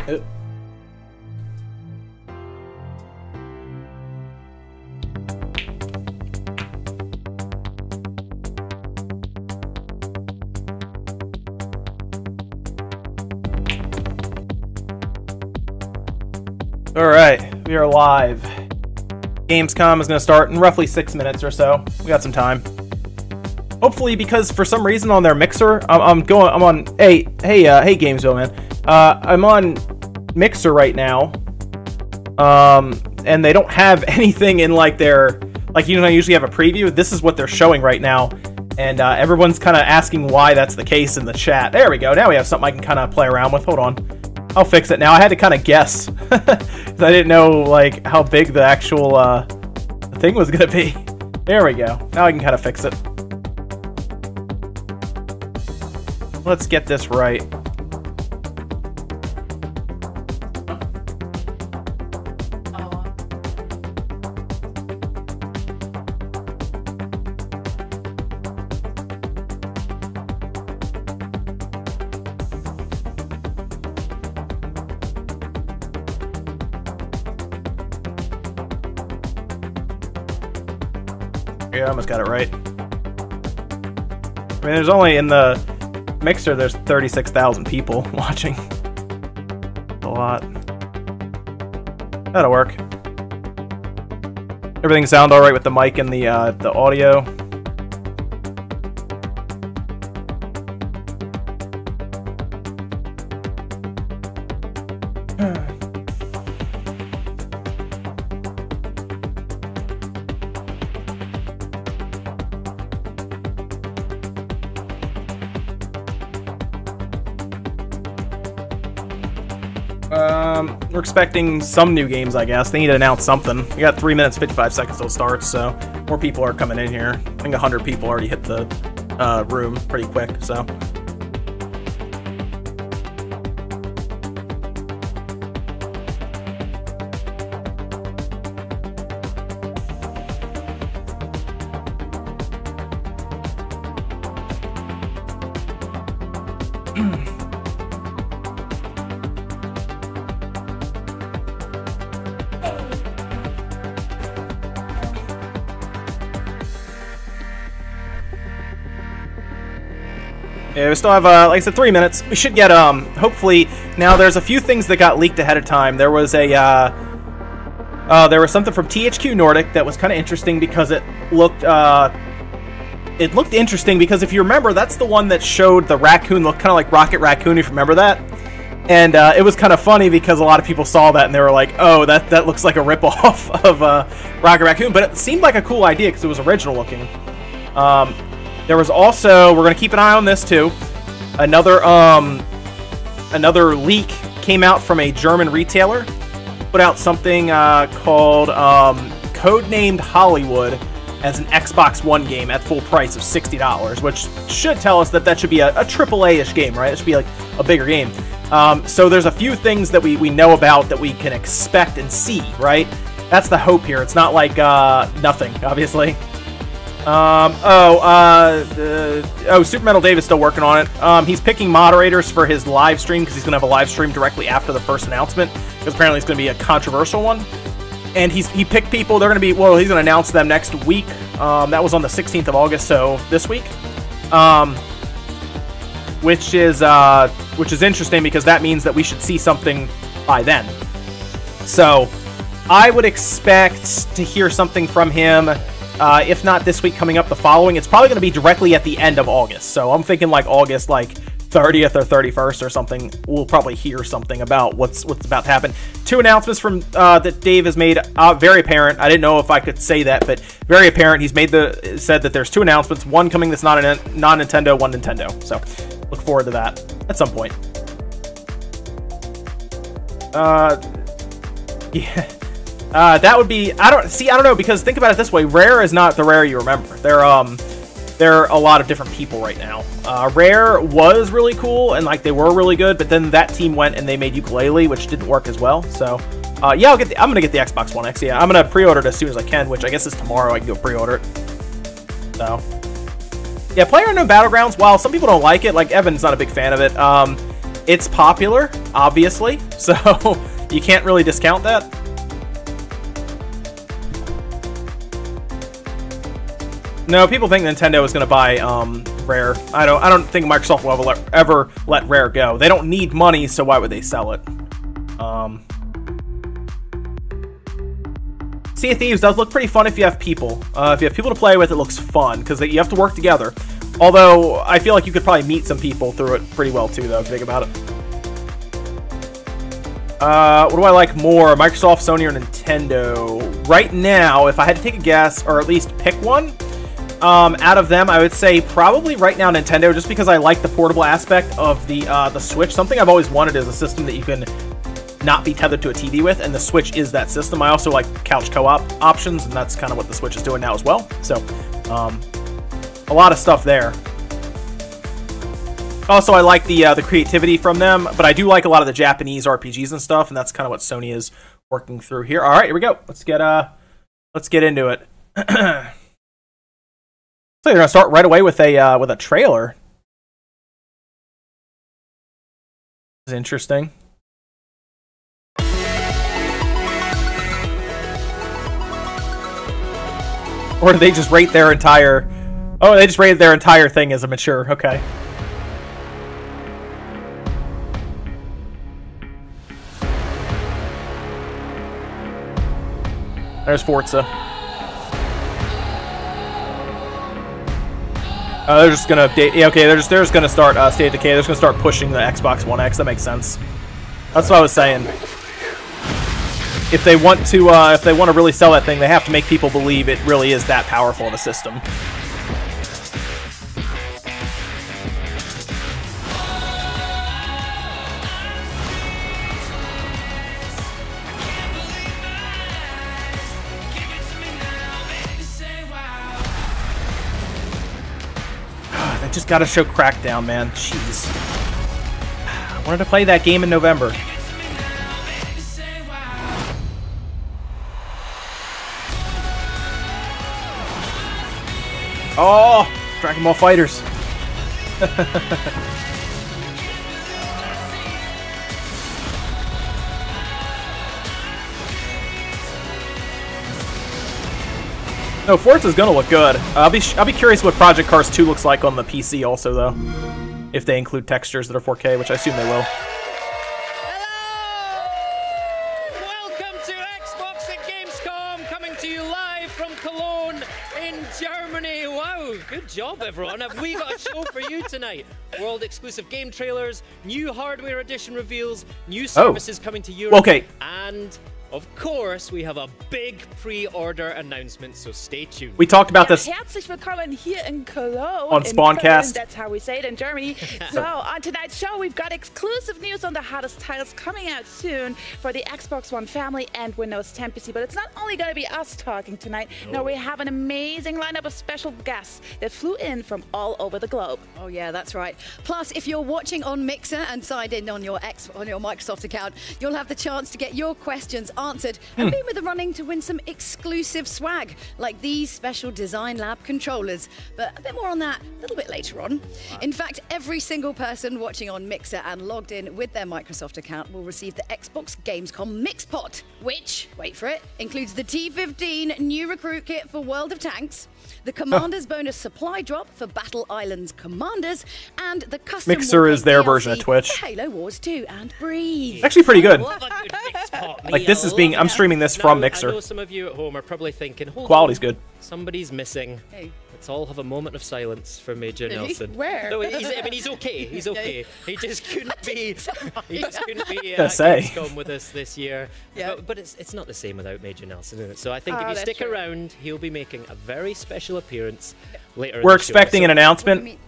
Alright, we are live. Gamescom is going to start in roughly 6 minutes or so. We got some time. Hopefully, because for some reason on their mixer, I'm on, hey Gamesville, man. I'm on Mixer right now. And they don't have anything in like their, like, you know, I usually have a preview. This is what they're showing right now. And everyone's kind of asking why that's the case in the chat. There we go. Now we have something I can kind of play around with. Hold on. I'll fix it now. I had to kind of guess. Because I didn't know, like, how big the actual thing was going to be. There we go. Now I can kind of fix it. Let's get this right. Yeah, I almost got it right. I mean, there's only in the mixer, there's 36,000 people watching. A lot. That'll work. Everything sound all right with the mic and the audio? We're expecting some new games, I guess. They need to announce something. We got 3 minutes, 55 seconds till it starts, so more people are coming in here. I think 100 people already hit the room pretty quick, so. Yeah, we still have, like I said, 3 minutes. We should get, hopefully, now there's a few things that got leaked ahead of time. There was a, there was something from THQ Nordic that was kind of interesting because it looked interesting because if you remember, that's the one that showed the raccoon look kind of like Rocket Raccoon, if you remember that. And, it was kind of funny because a lot of people saw that and they were like, oh, that looks like a ripoff of, Rocket Raccoon. But it seemed like a cool idea because it was original looking. There was also, we're going to keep an eye on this too, another leak came out from a German retailer, put out something called Codenamed Hollywood as an Xbox One game at full price of $60, which should tell us that should be a AAA-ish game, right? It should be like a bigger game. So there's a few things that we know about that we can expect and see, right? That's the hope here. It's not like nothing, obviously. Super Metal Dave is still working on it. He's picking moderators for his live stream because he's going to have a live stream directly after the first announcement because apparently it's going to be a controversial one. And he picked people. They're going to be, well, he's going to announce them next week. That was on the 16th of August, so this week. Which is interesting because that means that we should see something by then. So I would expect to hear something from him. If not this week, coming up the following. It's probably going to be directly at the end of August. So I'm thinking like August, like 30th or 31st or something. We'll probably hear something about what's about to happen. 2 announcements from that Dave has made. Very apparent. I didn't know if I could say that, but very apparent. He's said that there's 2 announcements. One coming that's not a non-Nintendo, one Nintendo. So look forward to that at some point. Yeah. That would be, I don't know, because think about it this way, Rare is not the Rare you remember. They're a lot of different people right now. Rare was really cool, and like they were really good, but then that team went and they made Yooka-Laylee, which didn't work as well, so, yeah, I'm gonna get the Xbox One X, yeah, I'm gonna pre-order it as soon as I can, which I guess is tomorrow. I can go pre-order it, so. Yeah, PlayerUnknown Battlegrounds, while some people don't like it, like Evan's not a big fan of it, It's popular, obviously, so you can't really discount that. No, people think Nintendo is going to buy Rare. I don't think Microsoft will ever let Rare go. They don't need money, so why would they sell it? Sea of Thieves does look pretty fun if you have people. If you have people to play with, it looks fun, because you have to work together. Although, I feel like you could probably meet some people through it pretty well, too, though, if you think about it. What do I like more, Microsoft, Sony, or Nintendo? Right now, if I had to take a guess, or at least pick one, out of them, I would say probably right now Nintendo, just because I like the portable aspect of the Switch. Something I've always wanted is a system that you can not be tethered to a TV with, and the Switch is that system. I also like couch co-op options, and that's kind of what the Switch is doing now as well. So, a lot of stuff there. Also, I like the creativity from them, but I do like a lot of the Japanese RPGs and stuff, and that's kind of what Sony is working through here. All right, here we go. Let's get into it. So they're gonna start right away with a trailer. It's interesting. Or did they just rate their entire... Oh, they just rated their entire thing as a mature. Okay. There's Forza. They're just gonna update. Yeah, okay, they're just gonna start State of Decay. They're just gonna start pushing the Xbox One X. That makes sense. That's what I was saying. If they want to really sell that thing, they have to make people believe it really is that powerful of a system. They just gotta show Crackdown, man. Jeez. I wanted to play that game in November. Oh, Dragon Ball Fighters. No, Forza's gonna look good. I'll be curious what Project Cars 2 looks like on the PC also, though. If they include textures that are 4K, which I assume they will. Welcome to Xbox at Gamescom, coming to you live from Cologne in Germany. Wow, good job, everyone. Have we got a show for you tonight? World-exclusive game trailers, new hardware edition reveals, new services coming to Europe, okay. And of course, we have a big pre-order announcement, so stay tuned. We talked about this. Herzlich willkommen hier in Cologne. On Spawncast. That's how we say it in Germany. So on tonight's show, we've got exclusive news on the hottest titles coming out soon for the Xbox One family and Windows 10 PC. But it's not only going to be us talking tonight. No, we have an amazing lineup of special guests that flew in from all over the globe. Oh yeah, that's right. Plus, if you're watching on Mixer and signed in on your Microsoft account, you'll have the chance to get your questions answered and be with the running to win some exclusive swag like these special Design Lab controllers. But a bit more on that a little bit later on. In fact, every single person watching on Mixer and logged in with their Microsoft account will receive the Xbox Gamescom Mixpot, which, wait for it, includes the T15 new recruit kit for World of Tanks, the Commander's bonus supply drop for Battle Islands Commanders, and the custom Mixer is their DLC version of Twitch. for Halo Wars 2 and Breathe. Actually pretty good. Like this is being, I'm streaming this from Mixer. I know some of you at home are probably thinking, hold Quality's on, good. somebody's missing. Hey. Let's all have a moment of silence for Major Nelson. Where? No, I mean, he's okay. He's okay. He just couldn't be. He just couldn't be Gotta say. Gamescom with us this year. Yeah. But it's not the same without Major Nelson, is it? So I think if you that's stick true. around, he'll be making a very special appearance later. We're in the show. expecting an announcement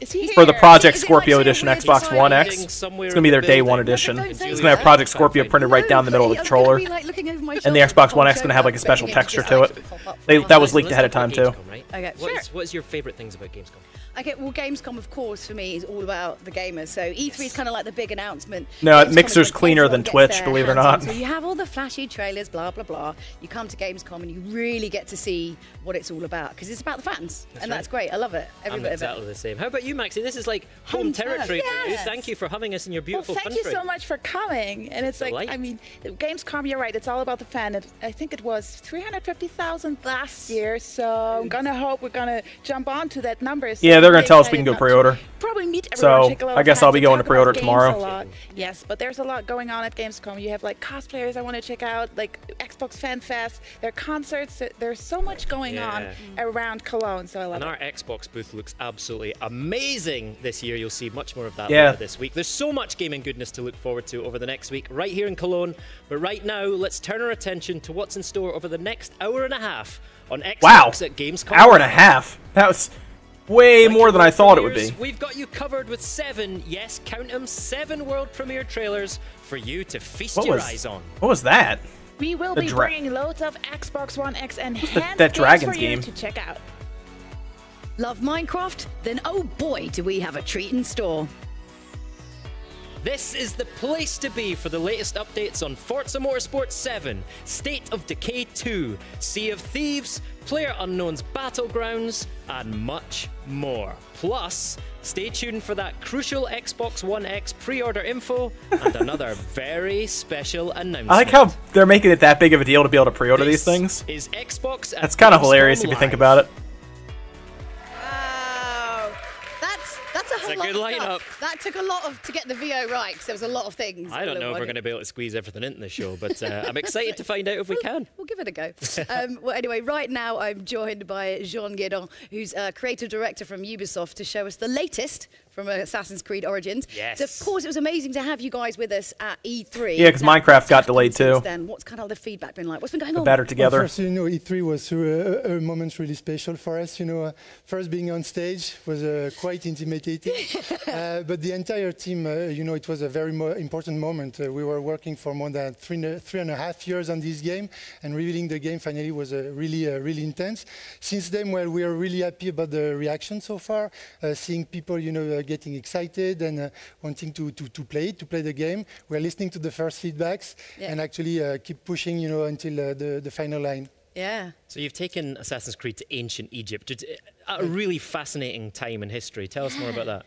Is he for the here? Project Is it Scorpio like edition some Xbox weird One design X. thing It's somewhere going to be in their the day building? one edition. Don't It's say going that. to have Project I can't Scorpio find printed right down the middle of the I was gonna controller. be, like, looking over my And the shoulder Xbox for One the X is going to have like a special Gamescom texture just to it. like pop up. That was Let's leaked ahead of talk time about too. Gamescom, right? Okay. What's your favorite things about Gamescom? Okay, well, Gamescom, of course, for me, is all about the gamers. So E3 is kind of like the big announcement. No, Gamescom is Mixer's when cleaner everyone than gets Twitch, their believe it or hands on. not. So you have all the flashy trailers, blah, blah, blah. You come to Gamescom and you really get to see what it's all about, because it's about the fans. That's great. I love it. Every I'm bit of it. exactly the same. How about you, Maxie? This is like home territory for you. Yes. Thank you for having us in your beautiful Well, thank country. you so much for coming. And it's like, I mean, Gamescom, you're right. It's all about the fan. I think it was 350,000 last year. So I'm going to hope we're going to jump onto that number. So Yeah, they're going to tell us we can excited go pre-order. Probably meet everyone. So shake a lot I of guess hands, I'll be and going to talk pre-order about games tomorrow. a lot. Yes, but there's a lot going on at Gamescom. You have like cosplayers I want to check out, like Xbox Fan Fest. There are concerts. There's so much going on around Cologne. So I love And it. our Xbox booth looks absolutely amazing this year. You'll see much more of that Yeah. later this week. There's so much gaming goodness to look forward to over the next week right here in Cologne. But right now, let's turn our attention to what's in store over the next hour and a half on Xbox Wow. at Gamescom. Hour and a half. That was way more than I thought it would be. We've got you covered with 7, yes, count them, 7 world premiere trailers for you to feast your eyes on. What was that? We will be bringing loads of Xbox One X and enhanced that games Dragons for you game? to check out. Love Minecraft? Then oh boy, do we have a treat in store. This is the place to be for the latest updates on Forza Motorsport 7, State of Decay 2, Sea of Thieves, PlayerUnknown's Battlegrounds, and much more. Plus, stay tuned for that crucial Xbox One X pre-order info and another very special announcement. I like how they're making it that big of a deal to be able to pre-order these things. Is Xbox That's kind of hilarious if you think about it. Wow. That's a whole a lot good of lineup. stuff. That took a lot to get the VO right, because there was a lot of things. I don't know if we're going to be able to squeeze everything into the show, but I'm excited to find out if we can. We'll give it a go. Well, anyway, right now I'm joined by Jean Guédon, who's creative director from Ubisoft, to show us the latest from Assassin's Creed Origins. Yes. So, of course, it was amazing to have you guys with us at E3. Yeah, because Minecraft got delayed too. Then, what's kind of the feedback been like? What's been going on? Better together. Well, first, E3 was a moment really special for us. First being on stage was quite intimidating, but the entire team, it was a very important moment. We were working for more than three and a half years on this game, and revealing the game finally was really intense. Since then, well, we are really happy about the reaction so far, seeing people, getting excited and wanting to play the game. We're listening to the first feedbacks and actually keep pushing, until the final line. Yeah. So you've taken Assassin's Creed to ancient Egypt, a really fascinating time in history. Tell us more about that.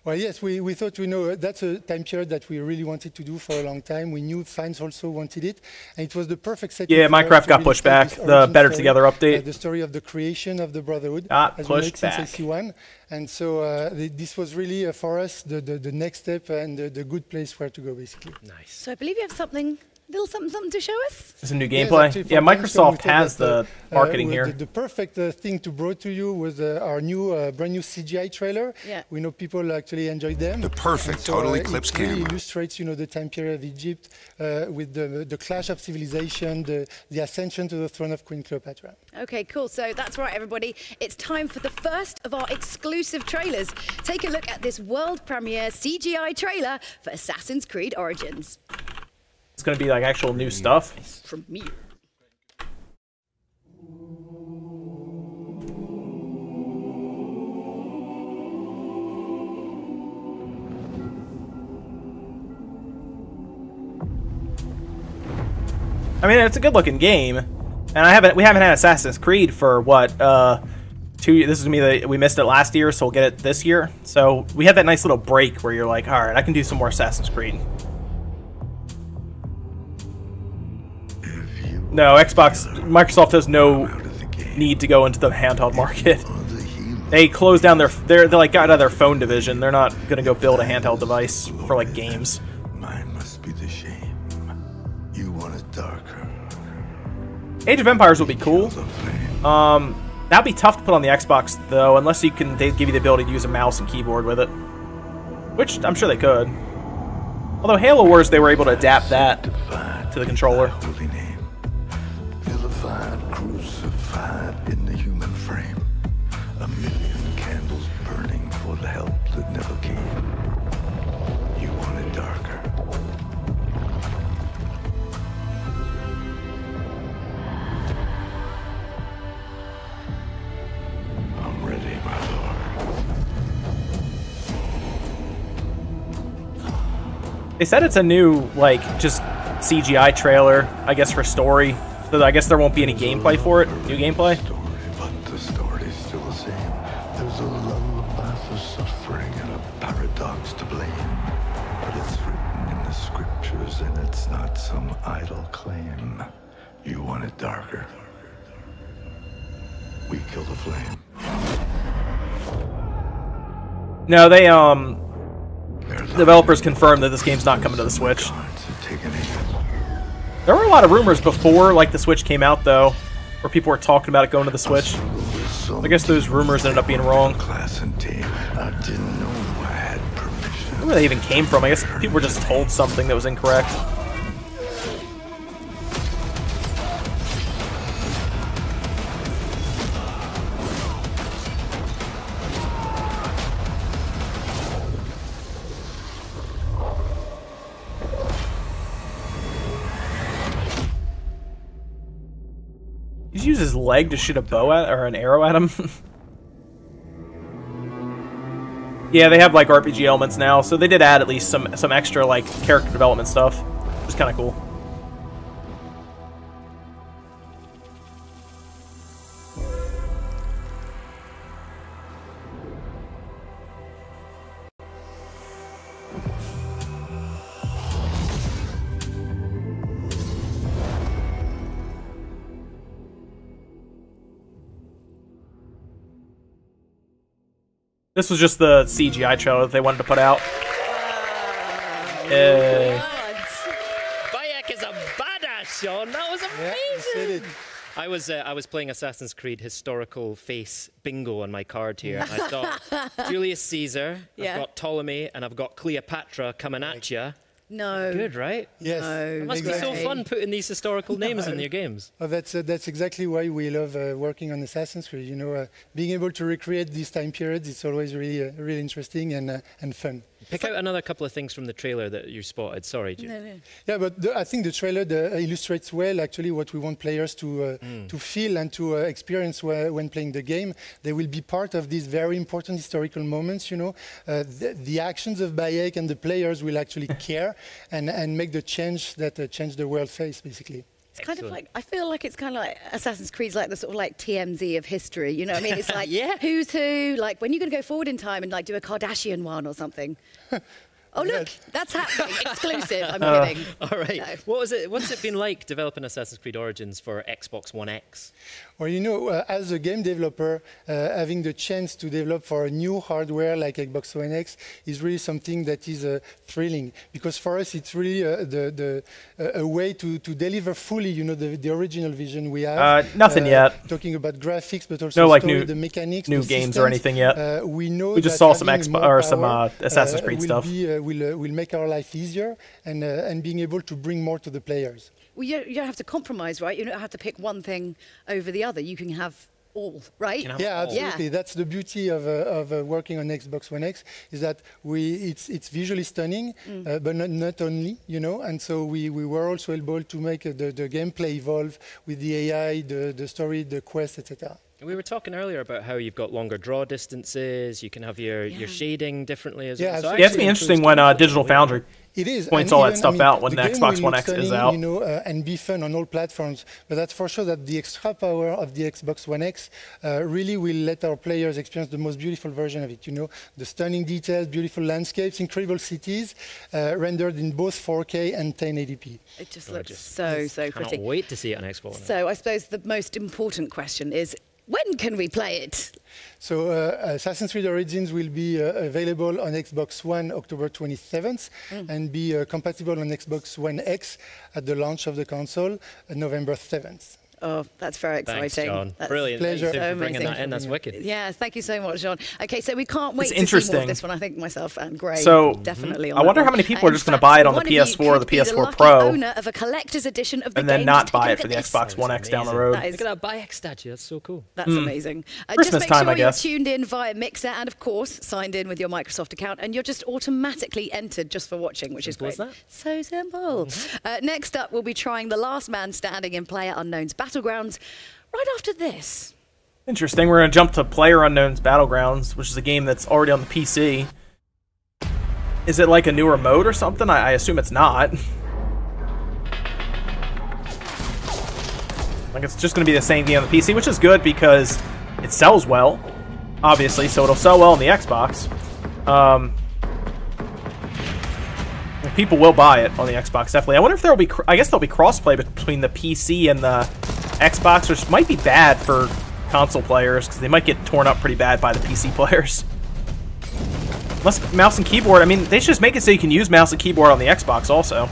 Well, yes, we thought, that's a time period that we really wanted to do for a long time. We knew fans also wanted it, and it was the perfect setting. Yeah, Minecraft got really pushed back. this The origin Better story, Together update. the story of the creation of the Brotherhood. Got pushed back. Since AC1. And so this was really, for us, the next step and the good place where to go, basically. Nice. So I believe you have something to show us? Some new Yes, gameplay. actually, Yeah, for Gamescom, Microsoft we thought has that, the marketing here. The perfect thing to bring to you was our new, brand new CGI trailer. Yeah. We know people actually enjoyed them. The perfect And so, total eclipse it really camera. illustrates, the time period of Egypt with the clash of civilization, the ascension to the throne of Queen Cleopatra. Okay, cool. So that's right, everybody. It's time for the first of our exclusive trailers. Take a look at this world premiere CGI trailer for Assassin's Creed Origins. It's going to be like actual new stuff. From me. I mean, it's a good-looking game, and we haven't had Assassin's Creed for what 2 years. This is me. We missed it last year, so we'll get it this year. So we had that nice little break where you're like, all right, I can do some more Assassin's Creed. No, Microsoft has no need to go into the handheld market. They closed down they're like got out of their phone division. They're not gonna go build a handheld device for like games. Mine must be the shame. You want it darker. Age of Empires would be cool. That'd be tough to put on the Xbox though, unless they give you the ability to use a mouse and keyboard with it, which I'm sure they could. Although Halo Wars, they were able to adapt that to the controller. Holy name. Vilified, crucified in the human frame. A million candles burning for the help that never came. You want it darker. I'm ready, my lord. They said it's a new, like, just CGI trailer, I guess, for story. So I guess there won't be any gameplay for it. New gameplay. But the story's still the same. There's a lullaby for suffering and a paradox to blame. But it's written in the scriptures and it's not some idle claim. You want it darker. We kill the flame. No, they, developers confirmed that this game's not coming to the Switch. There were a lot of rumors before, like, the Switch came out, though, where people were talking about it going to the Switch. I guess those rumors ended up being wrong. Where they even came from, I guess people were just told something that was incorrect. Did you use his leg to shoot a bow at, or an arrow at him? Yeah, they have like RPG elements now, so they did add at least some extra like character development stuff, which is kind of cool. This was just the CGI trailer that they wanted to put out. Bayek is a badass, Sean. That was amazing. Yeah, I was playing Assassin's Creed historical face bingo on my card here. And I thought Julius Caesar, I've got Ptolemy, and I've got Cleopatra coming at you. No. Good, right? Yes. No. It must be so fun putting these historical names in your games. Oh, that's exactly why we love working on Assassin's Creed. You know, being able to recreate these time periods, it's always really interesting and fun. Pick out another couple of things from the trailer that you spotted. Sorry, Jim. No. Yeah, but I think the trailer illustrates well actually what we want players to feel and to experience when playing the game. They will be part of these very important historical moments. You know, the actions of Bayek and the players will actually care and make the change that change the world face basically. It's kind of like, I feel like it's kind of like Assassin's Creed's like the sort of like TMZ of history, you know what I mean? It's like, who's who, like when you're going to go forward in time and like do a Kardashian one or something. Oh, look, that's happening. Exclusive, I'm kidding. All right. No. What's it been like developing Assassin's Creed Origins for Xbox One X? Well, you know, as a game developer, having the chance to develop for a new hardware like Xbox One X is really something that is thrilling. Because for us, it's really a way to deliver fully, you know, the original vision we have. Nothing yet. Talking about graphics, but also no, like story, the mechanics, new the games systems. or anything yet. We know we just that saw some Assassin's Creed stuff. Will make our life easier and being able to bring more to the players. Well, you don't have to compromise, right? You don't have to pick one thing over the other. You can have all, right? Yeah, absolutely. Yeah. That's the beauty of working on Xbox One X, is that it's visually stunning, but not only, you know. And so we were also able to make the gameplay evolve with the AI, the story, the quest, etc. We were talking earlier about how you've got longer draw distances. You can have your shading differently as well. So it's be interesting when Digital Foundry points all that stuff out when the Xbox One X is out. You know, and be fun on all platforms. But that's for sure that the extra power of the Xbox One X really will let our players experience the most beautiful version of it. You know, the stunning details, beautiful landscapes, incredible cities, rendered in both 4K and 1080p. It just looks so pretty. Can't wait to see it on Xbox One X. So I suppose the most important question is, when can we play it? So Assassin's Creed Origins will be available on Xbox One October 27th and be compatible on Xbox One X at the launch of the console November 7th. Oh, that's very exciting. Thanks, John. That's brilliant. Pleasure. Thank you so for bringing amazing. that in. That's wicked. Yeah, thank you so much, John. Okay, so we can't wait It's to see more of this one. I think myself and Gray definitely on I wonder that how one. many people are just going to buy it on the PS4 or the PS4 Pro owner of a collector's edition of the and then game. not buy it for the Xbox One X down the road. Look at that Bayek statue. That's so cool. That's amazing. Christmas just make time, sure I guess. you're tuned in via Mixer and, of course, signed in with your Microsoft account, and you're just automatically entered just for watching, which is great. Simple as that. So simple. Next up, we'll be trying The Last Man Standing in PlayerUnknown's Battlegrounds right after this. Interesting. We're going to jump to PlayerUnknown's Battlegrounds, which is a game that's already on the PC. Is it like a newer mode or something? I assume it's not. Like, it's just going to be the same game on the PC, which is good because it sells well, obviously, so it'll sell well on the Xbox. People will buy it on the Xbox, definitely. I wonder if there will be... I guess there'll be crossplay between the PC and the Xbox, which might be bad for console players, because they might get torn up pretty bad by the PC players. Unless mouse and keyboard... I mean, they should just make it so you can use mouse and keyboard on the Xbox also.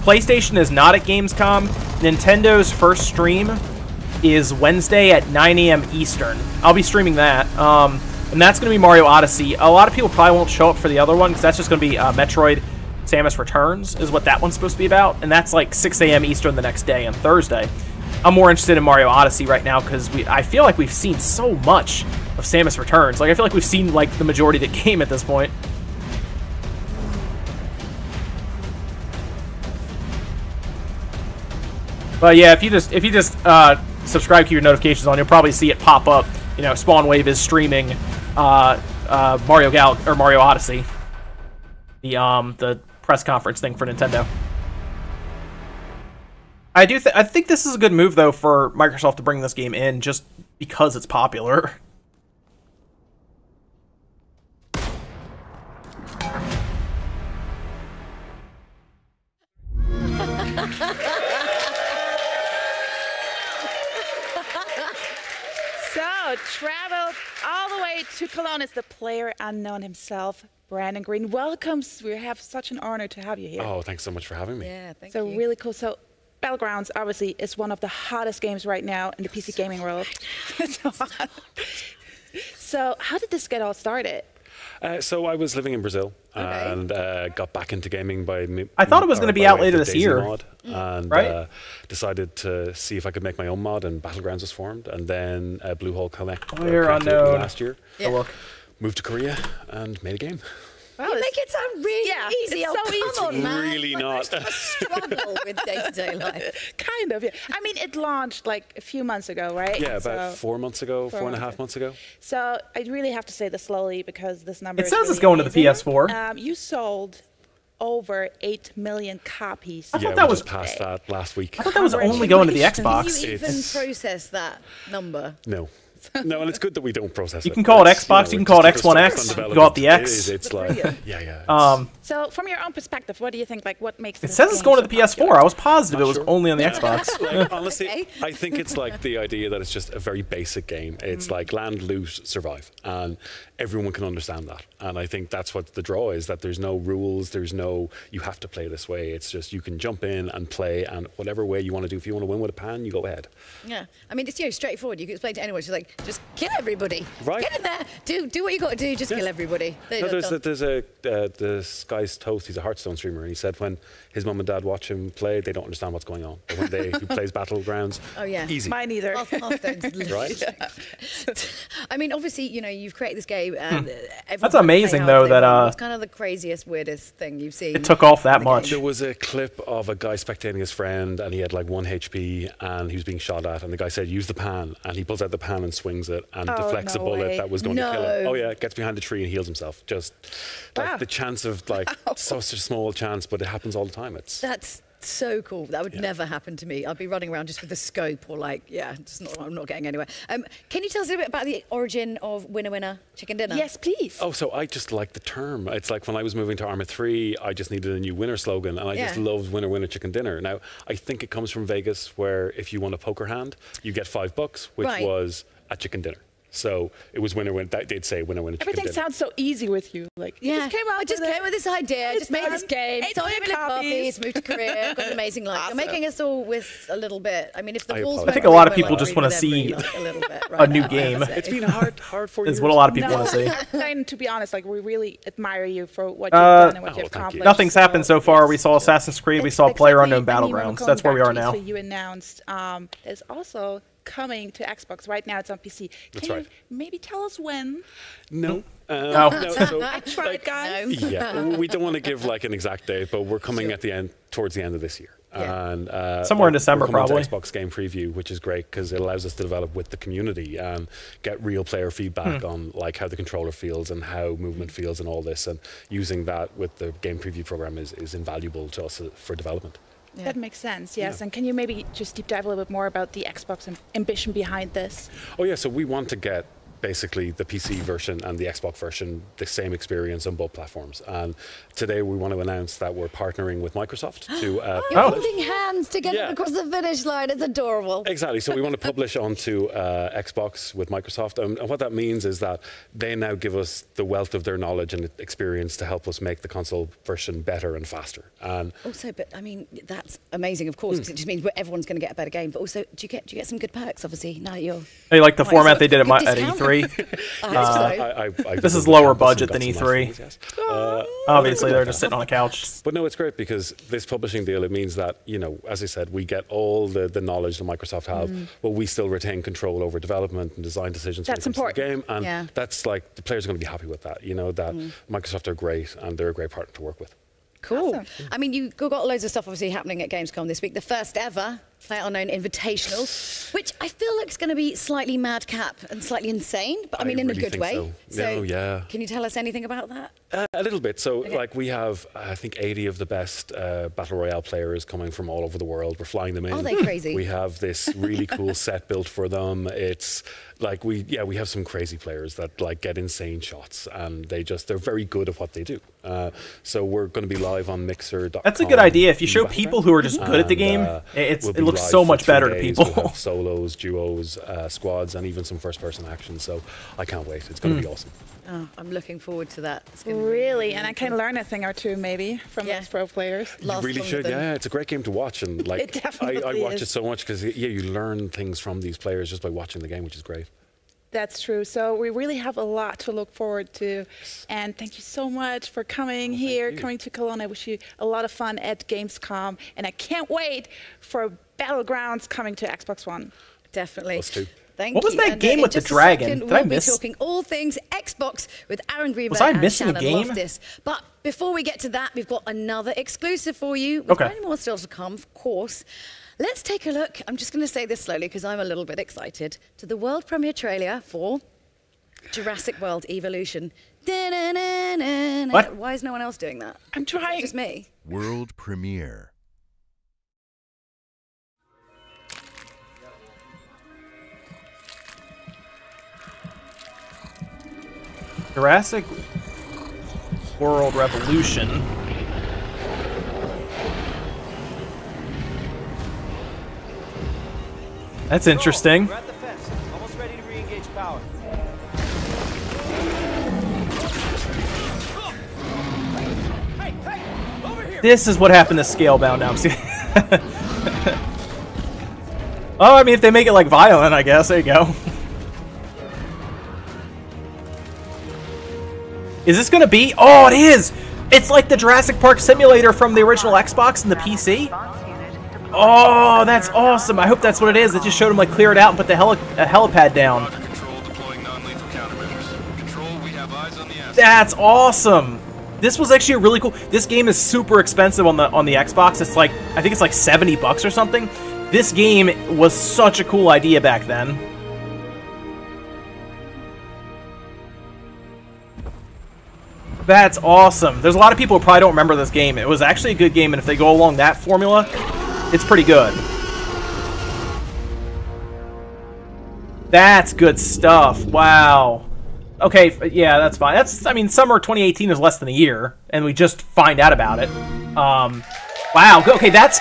PlayStation is not at Gamescom. Nintendo's first stream is Wednesday at 9 AM Eastern. I'll be streaming that. And that's going to be Mario Odyssey. A lot of people probably won't show up for the other one, because that's just going to be Metroid Samus Returns, is what that one's supposed to be about. And that's like 6 AM Eastern the next day on Thursday. I'm more interested in Mario Odyssey right now, because I feel like we've seen so much of Samus Returns. Like, I feel like we've seen like the majority of the game at this point. But yeah, if you just subscribe, keep your notifications on, you'll probably see it pop up. You know, Spawnwave is streaming Mario Odyssey, the press conference thing for Nintendo. I think this is a good move though for Microsoft to bring this game in just because it's popular. So, traveled all the way to Cologne is the player unknown himself, Brandon Green. Welcome. We have such an honor to have you here. Oh, thanks so much for having me. Yeah, thank So you. really cool. So Battlegrounds obviously is one of the hottest games right now in the PC gaming world. So how did this get all started? So I was living in Brazil and got back into gaming by... I thought it was going to be out later this year. Mod, and right? Decided to see if I could make my own mod, and Battlegrounds was formed. And then Bluehole Connect last year. Yeah. Look. Moved to Korea and made a game. Wow, You make it sound really easy. it's so easy. Come on, man. Really Like, not. I struggle with day-to-day life. Kind of, yeah. I mean, it launched like a few months ago, right? Yeah, about So- 4 months ago, 4.5 months ago. So I really have to say this slowly because this number It is says really it's going to the amazing. PS4. You sold over 8 million copies. I thought Yeah, that we was just passed that last week. I thought that was only going to the Xbox. Can you even It's- process that number? No. No, and it's good that we don't process it. You can call it It's, Xbox, you can call it X1X, you can call it the It X. is, it's like, yeah. So from your own perspective, what do you think? Like, what makes It this says it's game going to the so PS4. popular? I was positive it was Sure. only on the Xbox. Like, honestly, Okay. I think it's like the idea that it's just a very basic game. It's like land, loot, survive, and everyone can understand that. And I think that's what the draw is, that there's no rules, there's no, you have to play this way. It's just, you can jump in and play, and whatever way you want to do. If you want to win with a pan, you go ahead. Yeah, I mean, it's straightforward. You can explain to anyone. She's like, just kill everybody. Right. Get in there. Do what you got to do. Just kill everybody. No, there's this guy's Toast, he's a Hearthstone streamer, and he said when his mum and dad watch him play, they don't understand what's going on. But when who plays Battlegrounds, Oh, yeah. easy. Mine either. Hearthstone's Right? I mean, obviously, you've created this game. And everyone That's can amazing, play though, however they that, want. What's kind of the craziest, weirdest thing you've seen? It took off that in the much. There was a clip of a guy spectating his friend, and he had like 1 HP, and he was being shot at, and the guy said, use the pan, and he pulls out the pan and swings it, and Oh, deflects a no bullet way. that was going to kill him. No. Oh yeah, gets behind a tree and heals himself. Just like Wow. the chance of like such a small chance, but it happens all the time. It's That's so cool. That would never happen to me. I'd be running around just with a scope or like, I'm not getting anywhere. Can you tell us a little bit about the origin of Winner Winner Chicken Dinner? Yes, please. Oh, so I just like the term. It's like when I was moving to Arma 3, I just needed a new winner slogan, and I just Yeah. loved Winner Winner Chicken Dinner. Now, I think it comes from Vegas, where if you won a poker hand, you get $5, which Right. was a chicken dinner. So it was winner winner. They'd say winner winner chicken Everything dinner. sounds so easy with you. Like, you Yeah, just came out I just with came with this idea. I just made this game. 8 Started million with copies. puppies, moved to Korea, got an amazing life. Awesome. You're making us all with a little bit. I mean, if the I rules apologize. were I think a lot of we're, people like, just wanna reading every, see like, a little bit a right new now, I game. have to It's say. been hard for Is years. what a lot of people want to see. And to be honest, like we really admire you for what you've done and what oh, you've thank you. accomplished. Nothing's happened so far. We saw yes. Assassin's Creed. We Ex- saw PlayerUnknown exactly. I mean, Battlegrounds. when That's where we are going back to now. E3, you announced there's also coming to Xbox. Right now it's on PC. That's Can right. you maybe tell us when? No. No. So, Try it, guys. No. yeah, we don't want to give like an exact date, but we're coming at the end, towards the end of this year. And somewhere in December, we're coming probably. to Xbox Game Preview, which is great because it allows us to develop with the community and get real player feedback on like how the controller feels and how movement feels and all this. And using that with the Game Preview program is invaluable to us for development. Yeah. That makes sense, yes. And can you maybe just deep dive a little bit more about the Xbox ambition behind this? Oh yeah, so we want to get basically the PC version and the Xbox version the same experience on both platforms. And today we want to announce that we're partnering with Microsoft to You're holding hands to get across the finish line. It's adorable. Exactly. So we want to publish onto Xbox with Microsoft. And what that means is that they now give us the wealth of their knowledge and experience to help us make the console version better and faster. And also, but I mean, that's amazing, of course, because it just means everyone's going to get a better game. But also, do you get some good perks, obviously, now that you're... They like the format they did at E3. This is lower budget than E3. Obviously, they're just sitting on a couch. But no, it's great because this publishing deal, it means that, you know, as I said, we get all the knowledge that Microsoft have, but we still retain control over development and design decisions for the game. And that's like, the players are going to be happy with that. You know, that Microsoft are great and they're a great partner to work with. Cool. Awesome. I mean, you've got loads of stuff obviously happening at Gamescom this week. The first ever PlayerUnknown Invitational, which I feel like is going to be slightly madcap and slightly insane, but I mean in a good way. So can you tell us anything about that? A little bit. So like we have, I think 80 of the best Battle Royale players coming from all over the world. We're flying them in. Oh, they're crazy. We have this really cool set built for them. It's like we have some crazy players that like get insane shots and they're very good at what they do. So we're going to be live on Mixer.com. That's a good idea. If you show people who are just good at the game, it looks so much better to people. We'll have solos, duos, squads, and even some first-person action. So I can't wait. It's going to be awesome. Oh, I'm looking forward to that. Really, and I can learn a thing or two maybe from those pro players. You really should. Yeah, it's a great game to watch, and like it definitely I watch it so much because you learn things from these players just by watching the game, which is great. That's true. So we really have a lot to look forward to. And thank you so much for coming here, coming to Cologne. I wish you a lot of fun at Gamescom. And I can't wait for Battlegrounds coming to Xbox One. Definitely. Us too. Thank what was that game with the dragon? Did I miss? We'll be talking all things Xbox with Aaron Greenberg was I missing and a Shannon game? Loftus. But before we get to that, we've got another exclusive for you. With plenty more still to come, of course. Let's take a look. I'm just going to say this slowly because I'm a little bit excited. To the world premiere trailer for Jurassic World Evolution. What? Why is no one else doing that? I'm trying. Just me. World premiere. Jurassic World Revolution. That's interesting. We're at the fence. Almost ready to re-engage power. Hey, over here. This is what happened to Scalebound now. Oh, I mean, if they make it like violent, I guess. There you go. Is this gonna be? Oh, it is! It's like the Jurassic Park simulator from the original Xbox and the PC. Oh, that's awesome. I hope that's what it is. It just showed him like clear it out and put the helipad down. That's awesome. This was actually a really cool. This game is super expensive on the Xbox. It's like, I think it's like $70 or something. This game was such a cool idea back then. That's awesome. There's a lot of people who probably don't remember this game. It was actually a good game, and if they go along that formula, it's pretty good. That's good stuff. Wow. Okay, yeah, that's fine. I mean, summer 2018 is less than a year, and we just find out about it. Wow. Okay, that's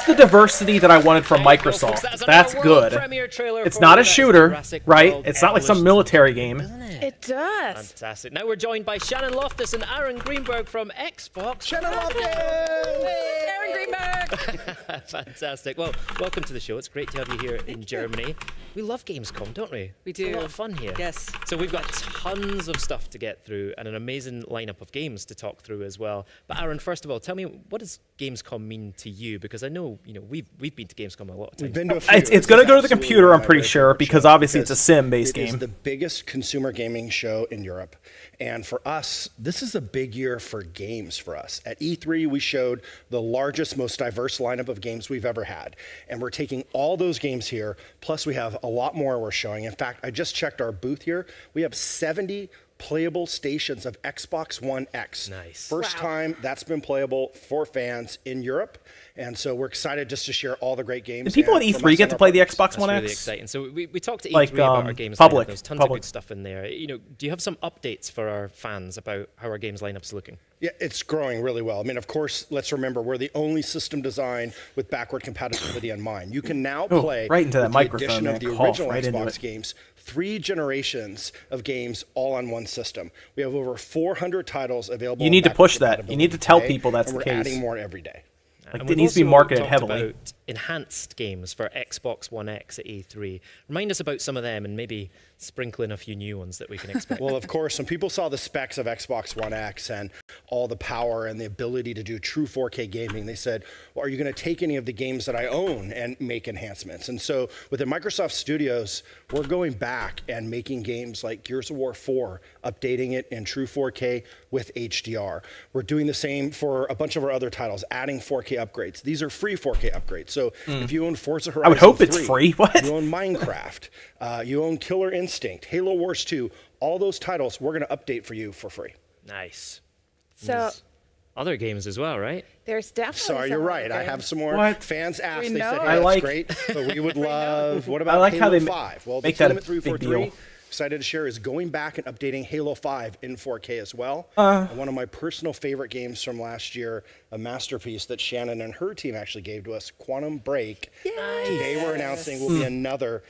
the diversity that I wanted from Microsoft. That's good. It's not a shooter, right? It's not like some military game. It does. Fantastic. Now we're joined by Shannon Loftus and Aaron Greenberg from Xbox. Shannon Loftus! Aaron Greenberg! Fantastic. Well, welcome to the show. It's great to have you here in Germany. We love Gamescom, don't we? We do. It's a lot of fun here. Yes. So we've got tons of stuff to get through and an amazing lineup of games to talk through as well. But Aaron, first of all, tell me, what does Gamescom mean to you? Because I know, we've been to Gamescom a lot of times. We've been to a few. It's going to go to the computer, I'm pretty sure, because obviously it's a sim-based game. It is the biggest consumer gaming show in Europe. And for us, this is a big year for games for us. At E3, we showed the largest largest, most diverse lineup of games we've ever had. And we're taking all those games here, plus we have a lot more we're showing. In fact, I just checked our booth here. We have 70 playable stations of Xbox One X. Nice. First time that's been playable for fans in Europe. And so we're excited just to share all the great games. Did people at E3 get to play the Xbox One That's X? really exciting. So we talked to E3 Like, about our games public- lineup. There's tons public. of good stuff in there. You know, do you have some updates for our fans about how our games lineup's looking? Yeah, it's growing really well. I mean, of course, let's remember, we're the only system design with backward compatibility in mind. You can now play right into that with the microphone, addition man. of the Cough original right into Xbox it. games, 3 generations of games all on one system. We have over 400 titles available. You in need to backward push that. You compatibility need to tell today, people that's and the we're case. adding more every day. Like, And it we've needs to be also marketed talked heavily. about enhanced games for Xbox One X at E3. Remind us about some of them and maybe sprinkle in a few new ones that we can expect. Well, of course, when people saw the specs of Xbox One X and all the power and the ability to do true 4K gaming, they said, well, are you going to take any of the games that I own and make enhancements? And so within Microsoft Studios, we're going back and making games like Gears of War 4, updating it in true 4K with HDR. We're doing the same for a bunch of our other titles, adding 4K upgrades. These are free 4K upgrades. So if you own Forza Horizon I would hope it's 3, free. What? You own Minecraft, you own Killer Instinct, Halo Wars 2, all those titles we're going to update for you for free. Nice. So Other games as well, right? there's definitely. Sorry, you're some right. other I have games. some more. What? Fans asked. We They know said, it. hey, I that's like- great, but we would love. What about I like Halo how they 5? Well, the make that team a at big 343, deal. excited to share, is going back and updating Halo 5 in 4K as well. And one of my personal favorite games from last year, a masterpiece that Shannon and her team actually gave to us, Quantum Break. Today we're announcing will be another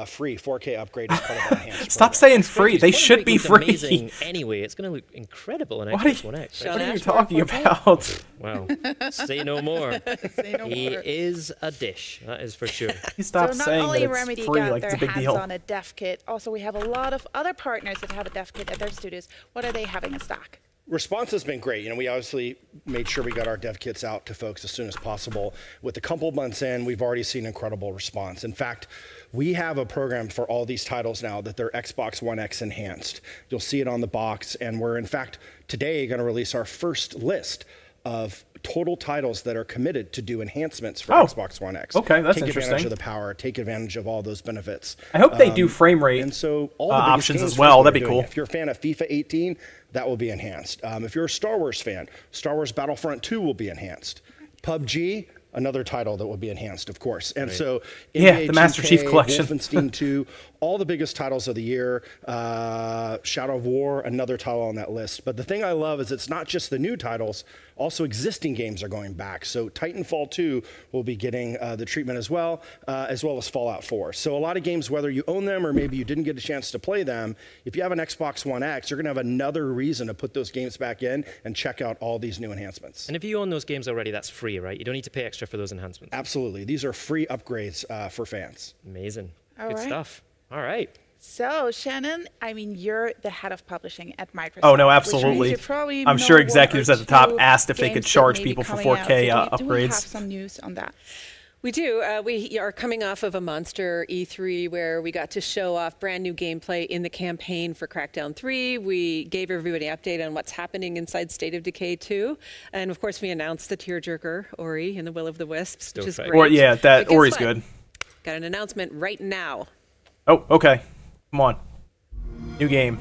free 4K upgrade as part of our enhanced Stop program. saying free. They Quantum should Break be looks free. amazing anyway. It's going to look incredible on What Xbox are One you, X. what Right? are you talking about? Wow. Say no more. Say no He more. is a dish. That is for sure. You stop So not saying only that Remedy it's free got like it's their a big hands deal. on a dev kit, also we have a lot of other partners that have a dev kit at their studios. What are they having in stock? Response has been great. You know, we obviously made sure we got our dev kits out to folks as soon as possible. With a couple months in, we've already seen incredible response. In fact, we have a program for all these titles now that they're Xbox One X enhanced. You'll see it on the box, and we're in fact today going to release our first list of total titles that are committed to do enhancements for Xbox One X. Okay, that's take advantage interesting. of the power, take advantage of all those benefits. I hope they do frame rate and so all the biggest options games as well. we're That'd be doing. cool. If you're a fan of FIFA 18, that will be enhanced. If you're a Star Wars fan, Star Wars Battlefront 2 will be enhanced. PUBG, another title that will be enhanced, of course. And so, Yeah, NBA the Master 2K, Chief Collection. Wolfenstein 2, all the biggest titles of the year. Shadow of War, another title on that list. But the thing I love is it's not just the new titles, also existing games are going back. So Titanfall 2 will be getting the treatment as well as Fallout 4. So a lot of games, whether you own them or maybe you didn't get a chance to play them, if you have an Xbox One X, you're going to have another reason to put those games back in and check out all these new enhancements. And if you own those games already, that's free, right? You don't need to pay extra for those enhancements. Absolutely. These are free upgrades for fans. Amazing. All Good right. stuff. All right. So, Shannon, I mean, you're the head of publishing at Microsoft. Oh, no, which means absolutely. you probably I'm know sure one executives or at the top two asked if they could games that charge may be people for coming out. 4K So do we have upgrades. some news on that? We do. We are coming off of a monster E3 where we got to show off brand new gameplay in the campaign for Crackdown 3. We gave everybody an update on what's happening inside State of Decay 2. And of course, we announced the tearjerker, Ori and the Will of the Wisps, which is Still great. Or yeah, But that guess Ori's what? good. Got an announcement right now. Oh, okay. Come on. New game.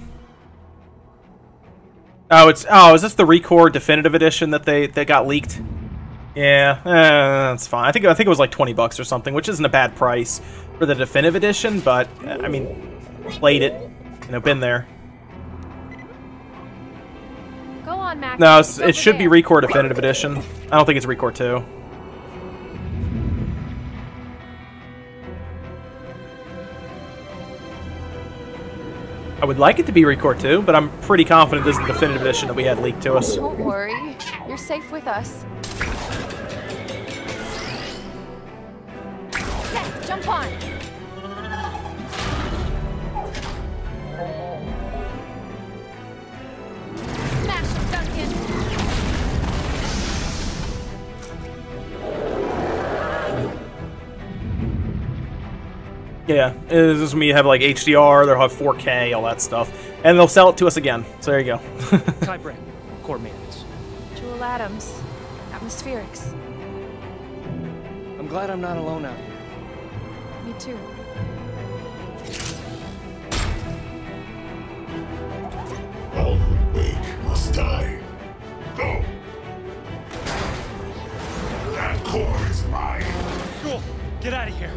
Oh, is this the Recore Definitive Edition that got leaked? Yeah, that's fine. I think it was like $20 or something, which isn't a bad price for the Definitive Edition, but I mean, played it, been there. Go on, Max. No, It's it should be over there. Recore Definitive Edition. I don't think it's Recore 2. I would like it to be Recore 2, but I'm pretty confident this is the Definitive Edition that we had leaked to us. Don't worry. You're safe with us. Set, jump on. Smash him, Duncan. Yeah, this is when you have like HDR, they'll have 4K, all that stuff. And they'll sell it to us again. So there you go. Tie break. Core maintenance. Jewel atoms. Atmospherics. glad I'm not alone out here. Me too. All who wake must die. Go. That core is mine. Cool. Get out of here.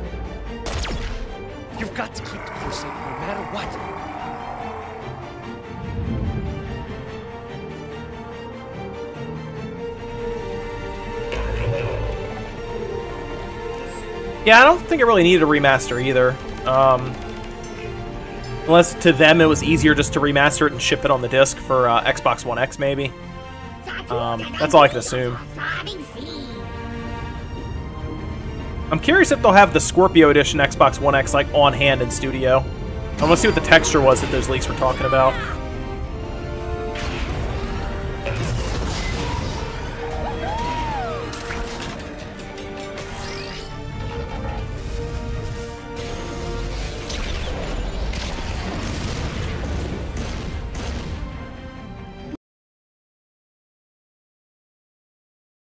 You've got to keep the core safe no matter what. Yeah, I don't think it really needed a remaster either. Unless to them it was easier just to remaster it and ship it on the disc for Xbox One X, maybe. That's all I can assume. I'm curious if they'll have the Scorpio Edition Xbox One X like on hand in studio. I want to see what the texture was that those leaks were talking about.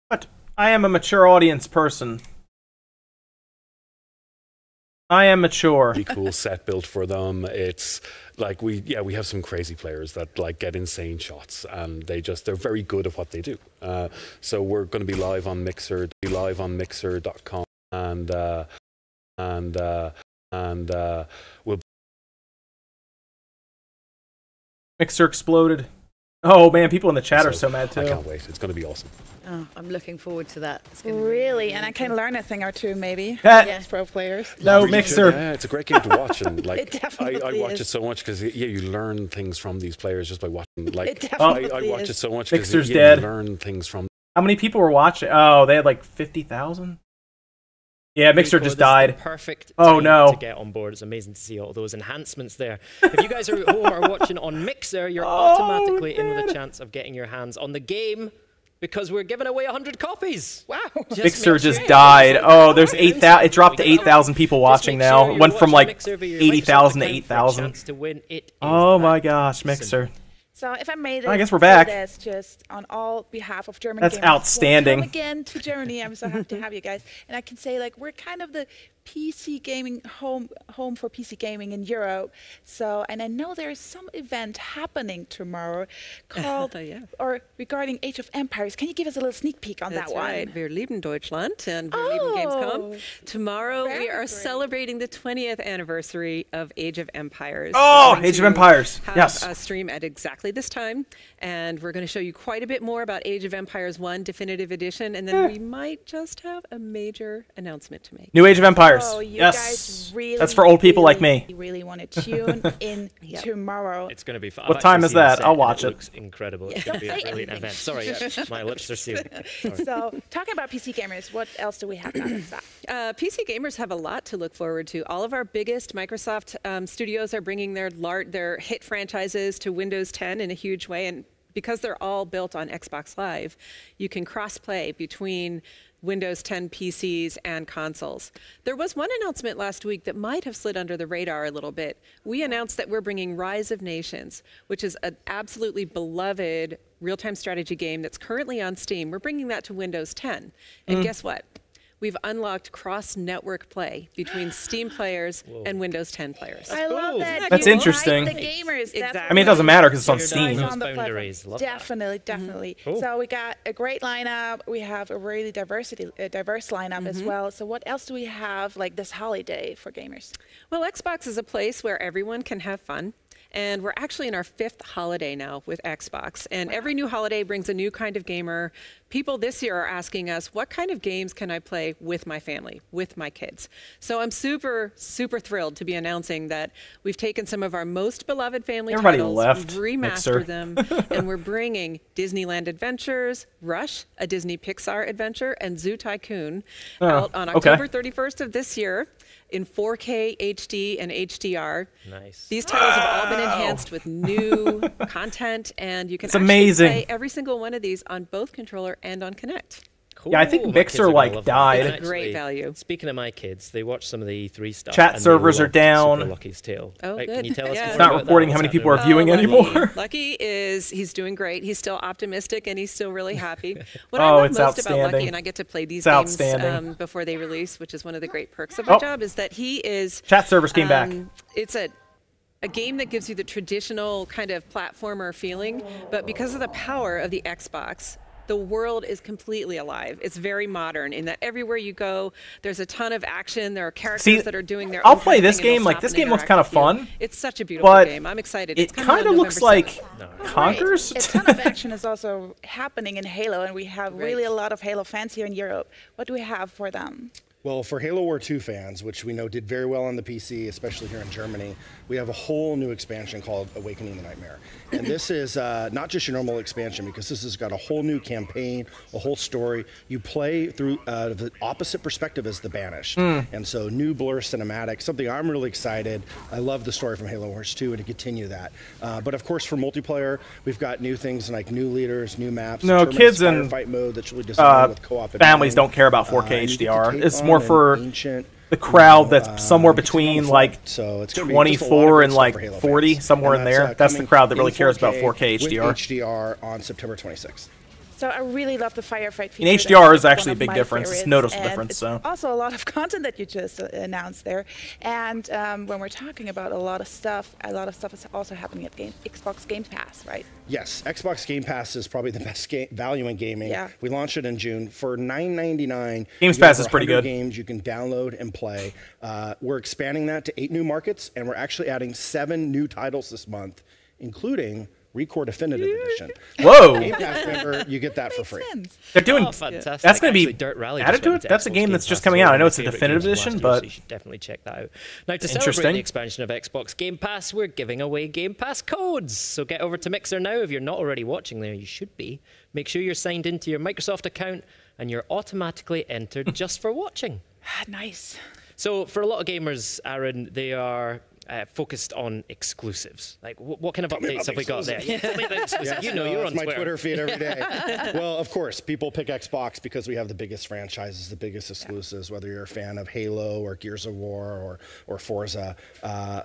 But I am a mature audience person. I am mature. Pretty cool set built for them. It's like we have some crazy players that like get insane shots, and they're very good at what they do. So we're going to be live on Mixer, Mixer.com, and we'll. Mixer exploded. Oh man, people in the chat are so mad too. I can't wait. It's going to be awesome. Oh, I'm looking forward to that. It's gonna be Really, and I can learn a thing or two, maybe. Yes. Pro players. No, Mixer. Yeah, it's a great game to watch, and like It definitely I watch is. it so much because you learn things from these players just by watching. Like It definitely I watch is. it so much because Mixer's you dead. learn things from. How many people were watching? Oh, they had like 50,000. Yeah, Mixer Rico, just this is the died. perfect Oh, time no. to get on board. It's amazing to see all those enhancements there. If you guys are at home or watching on Mixer, you're automatically in with a chance of getting your hands on the game because we're giving away 100 copies. Wow. Mixer just died. Oh, there's 8,000. It dropped to 8,000 people watching now. It went from like 80,000 to 8,000. Oh my gosh, Mixer. So if I made it, I guess we're back. This just on all behalf of German That's gamers. outstanding. Welcome again to Germany. I'm so happy to have you guys. And I can say like we're kind of the PC gaming home for PC gaming in Europe. So and I know there is some event happening tomorrow called or regarding Age of Empires. Can you give us a little sneak peek on That's that one? right. Wir lieben Deutschland and wir lieben Gamescom. Tomorrow very we are great. celebrating the 20th anniversary of Age of Empires. Oh, We're going Age of to Empires. have Yes. a stream at exactly this time, and we're going to show you quite a bit more about Age of Empires 1 Definitive Edition, and then we might just have a major announcement to make. New Age of Empires. Oh, you Yes. guys really, That's for old people like me. Really want to tune in tomorrow. It's going to be fun. What I've time actually is seen the that? set I'll and watch it. Looks incredible. It's going to be a brilliant event. Sorry, my lips are sealed. Sorry. So, talking about PC gamers, what else do we have out of that? PC gamers have a lot to look forward to. All of our biggest Microsoft studios are bringing their hit franchises to Windows 10 in a huge way, and because they're all built on Xbox Live, you can cross-play between Windows 10 PCs and consoles. There was one announcement last week that might have slid under the radar a little bit. We announced that we're bringing Rise of Nations, which is an absolutely beloved real-time strategy game that's currently on Steam. We're bringing that to Windows 10. And guess what? We've unlocked cross-network play between Steam players and Windows 10 players. I love that. That's You interesting. like the gamers. That's I I mean, it doesn't matter because it's on Those Steam. on the boundaries. platform. Love that. Definitely, definitely. Cool. So we got a great lineup. We have a really diverse lineup as well. So what else do we have like this holiday for gamers? Well, Xbox is a place where everyone can have fun. And we're actually in our 5th holiday now with Xbox. And every new holiday brings a new kind of gamer. People this year are asking us, what kind of games can I play with my family, with my kids? So I'm super, super thrilled to be announcing that we've taken some of our most beloved family Everybody titles, left we've Mixer. remastered them, and we're bringing Disneyland Adventures, Rush, a Disney Pixar adventure, and Zoo Tycoon out on okay. October 31st of this year in 4K HD and HDR. Nice. These titles have all been enhanced with new content, and you can It's actually amazing. play every single one of these on both controller and on Kinect. Yeah, I think Oh, my Mixer, kids are gonna like, love that. died. And It's a great actually, value. Speaking of my kids, they watch some of the E3 stuff. Chat and they servers are loved down. Super Lucky's Tale. Oh, Right, good. Can you tell us Yeah. more It's not about reporting that? how many What's people are happening? viewing anymore. Lucky he's doing great. He's still optimistic and he's still really happy. What Oh, I love it's most about Lucky, outstanding. and I get to play these It's games outstanding. before they release, which is one of the great perks of our Oh. job, is that he is Chat servers came back. It's a game that gives you the traditional kind of platformer feeling, but because of the power of the Xbox, the world is completely alive. It's very modern in that everywhere you go, there's a ton of action. There are characters that are doing their I'll own play kind of this thing, and they'll game. Like, stop this and game looks interact kind of with you. fun. It's such a beautiful but game. I'm excited. It It's coming out kind of looks November like 7th. Conkers. A ton of action is also happening in Halo, and we have really a lot of Halo fans here in Europe. What do we have for them? Well, for Halo War 2 fans, which we know did very well on the PC, especially here in Germany, we have a whole new expansion called Awakening the Nightmare. And this is not just your normal expansion, because this has got a whole new campaign, a whole story. You play through the opposite perspective as the Banished. And so new blur cinematic, something I'm really excited. I love the story from Halo Wars 2 and to continue that. But of course, for multiplayer, we've got new things like new leaders, new maps. No, kids and fight mode that's really designed with co-op in families mind. don't care about 4K And you get to HDR. take It's on more an for ancient, the crowd that's you somewhere get to take on between the like fight. So it's gonna be just a lot of 24 great and stuff like for Halo 40, fans. somewhere in And there. That's the coming crowd that in really cares about 4K 4K with HDR. HDR on September 26th. So I really love the firefight feature. In That's HDR is one actually a of big my difference. It's favorites, noticeable and difference, it's so. also a lot of content that you just announced there. And when we're talking about a lot of stuff is also happening at Xbox Game Pass, right? Yes, Xbox Game Pass is probably the best value in gaming. Yeah. We launched it in June for $9.99. Games You Pass have is pretty 100 good. Games you can download and play. We're expanding that to 8 new markets, and we're actually adding 7 new titles this month, including Recore Definitive Edition. Whoa. Game Pass member, you get that for free. They're doing. Oh, fantastic. That's going to Actually, be Dirt Rally added just to went it. That's a Xbox game Game that's just Pass coming as out. well, I know one it's of a my favourite definitive games of last edition, year, so but you should definitely check that out. Now, to Interesting. celebrate the expansion of Xbox Game Pass, we're giving away Game Pass codes. So get over to Mixer now. If you're not already watching there, you should be. Make sure you're signed into your Microsoft account, and you're automatically entered just for watching. Nice. So for a lot of gamers, Aaron, they are focused on exclusives. Like, what kind of updates have we got there? Yeah, tell me about exclusives. You know, you're on my Twitter. Twitter feed every day. Well, of course, people pick Xbox because we have the biggest franchises, the biggest exclusives, whether you're a fan of Halo or Gears of War or Forza.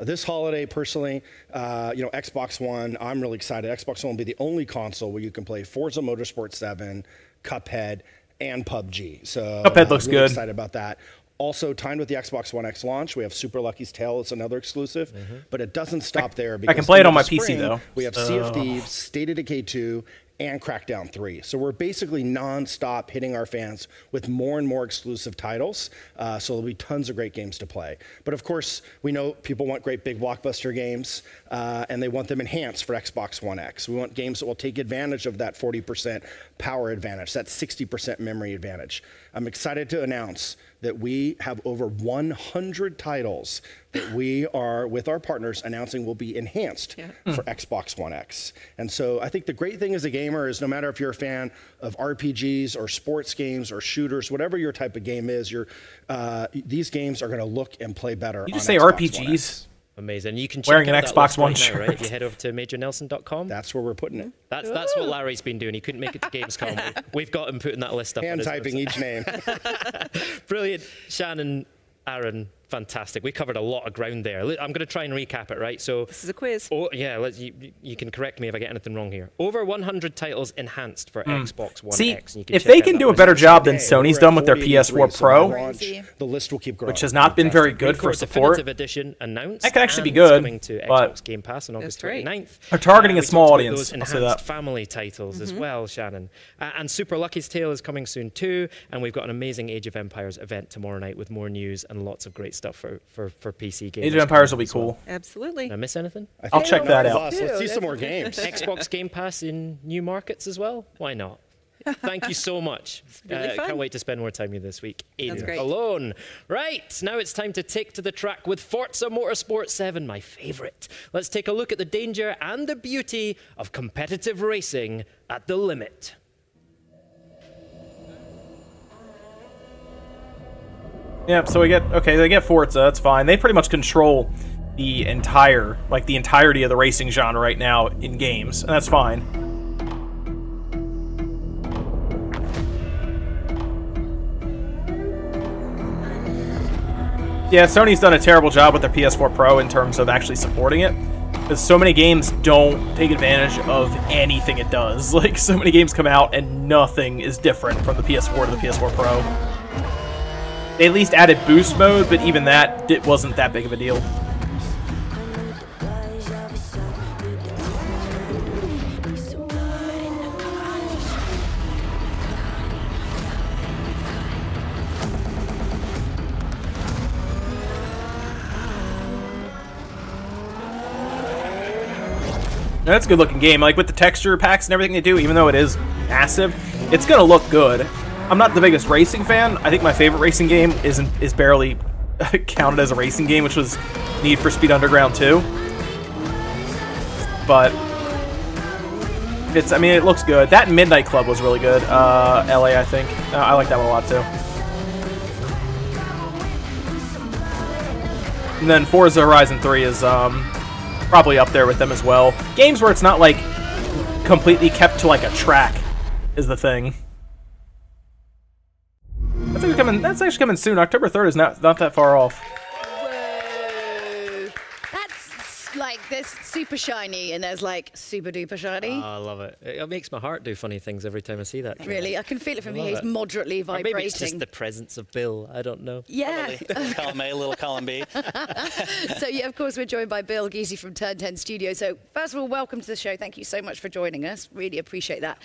This holiday, personally, Xbox One, I'm really excited. Xbox One will be the only console where you can play Forza Motorsport 7, Cuphead, and PUBG. So Cuphead looks really good. excited about that. Also, timed with the Xbox One X launch, we have Super Lucky's Tale. It's another exclusive, but it doesn't stop there. I can play it on my in the PC, spring, though. We have Sea of Thieves, State of Decay 2, and Crackdown 3. So we're basically non-stop hitting our fans with more and more exclusive titles. So there'll be tons of great games to play. But of course, we know people want great big blockbuster games, and they want them enhanced for Xbox One X. We want games that will take advantage of that 40% power advantage, that 60% memory advantage. I'm excited to announce that we have over 100 titles that we are, with our partners, announcing will be enhanced for Xbox One X. And so I think the great thing as a gamer is no matter if you're a fan of RPGs or sports games or shooters, whatever your type of game is, these games are going to look and play better you on just say Xbox One RPGs. X. Amazing. You can check Wearing out an that Xbox list One right now, right? shirt. If you head over to majornelson.com. That's where we're putting it. That's what Larry's been doing. He couldn't make it to Gamescom. We've got him putting that list up. Hand on his typing website. each name. Brilliant. Shannon, Aaron, fantastic. We covered a lot of ground there. I'm going to try and recap it, right? So This is a quiz. Oh, yeah, you can correct me if I get anything wrong here. Over 100 titles enhanced for Xbox One See, X. And you can if check they out can that do a list. better job than Today, Sony's we're done at with their 483, PS4 so Pro, by launch, the list will keep growing. which has not been very good for Recore support. Definitive Edition announced. That could actually be and it's good, coming to but- Xbox Game Pass on August That's right. 29th. They're targeting a We small talked about audience, Those I'll say enhanced that. family titles as well, Shannon. And Super Lucky's Tale is coming soon too. And we've got an amazing Age of Empires event tomorrow night with more news and lots of great stuff for PC gamers. Age of Empires will be cool. Absolutely. Did I miss anything? I'll check that out. Let's see some more games. Xbox Game Pass in new markets as well? Why not? Thank you so much. really fun. Can't wait to spend more time with you this week in That's great. Cologne. Right, now it's time to take to the track with Forza Motorsport 7, my favourite. Let's take a look at the danger and the beauty of competitive racing at the limit. Yep, so they get Forza, that's fine. They pretty much control the entirety of the racing genre right now in games, and that's fine. Yeah, Sony's done a terrible job with their PS4 Pro in terms of actually supporting it. Because so many games don't take advantage of anything it does. Like, so many games come out and nothing is different from the PS4 to the PS4 Pro. They at least added boost mode, but even that wasn't that big of a deal. That's a good looking game. Like with the texture packs and everything they do, even though it is massive, it's gonna look good. I'm not the biggest racing fan. I think my favorite racing game is barely counted as a racing game, which was Need for Speed Underground 2. But I mean, it looks good. That Midnight Club was really good. LA, I think. I like that one a lot too. And then Forza Horizon 3 is probably up there with them as well. Games where it's not like completely kept to like a track is the thing. That's actually coming soon. October 3rd is not that far off. Whoa. That's like, there's super shiny and there's like super duper shiny. Oh, I love it. It makes my heart do funny things every time I see that. Really? I can feel it from here. He's moderately Or vibrating. maybe it's just the presence of Bill. I don't know. Yeah. Column A, little column B. So, yeah, of course, we're joined by Bill Geesey from Turn 10 Studio. So, first of all, welcome to the show. Thank you so much for joining us. Really appreciate that.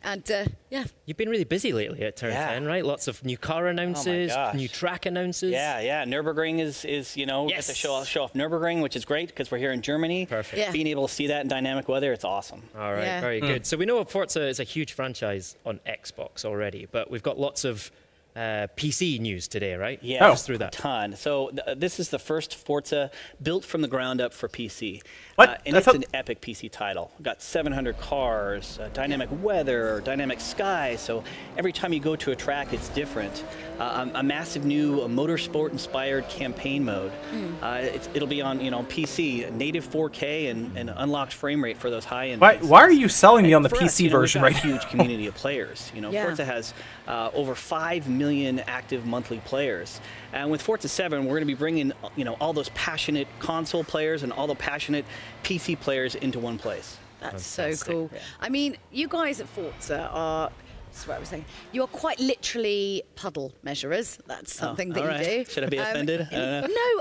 And, yeah. You've been really busy lately at Turn 10, right? Lots of new car announces, new track announces. Yeah. Nürburgring is you know, get to show off Nürburgring, which is great because we're here in Germany. Perfect. Yeah. Being able to see that in dynamic weather, it's awesome. All right, very good. So we know Forza is a huge franchise on Xbox already, but we've got lots of PC news today, right? Yeah, Talk us through that. A ton. So this is the first Forza built from the ground up for PC. What? And it's an epic PC title. We've got 700 cars, dynamic weather, dynamic sky. So every time you go to a track, it's different. A massive new motorsport-inspired campaign mode. It'll be on PC, native 4K and unlocked frame rate for those high-end. Why are you selling me on the PC version right now? We've got a huge community of players. Forza has over 5 million active monthly players. And with Forza 7, we're going to be bringing all those passionate console players and all the passionate PC players into one place. That's so cool. Yeah. I mean, you guys at Forza are... That's what I was saying. You're quite literally puddle measurers. That's something that you do. Should I be offended? No,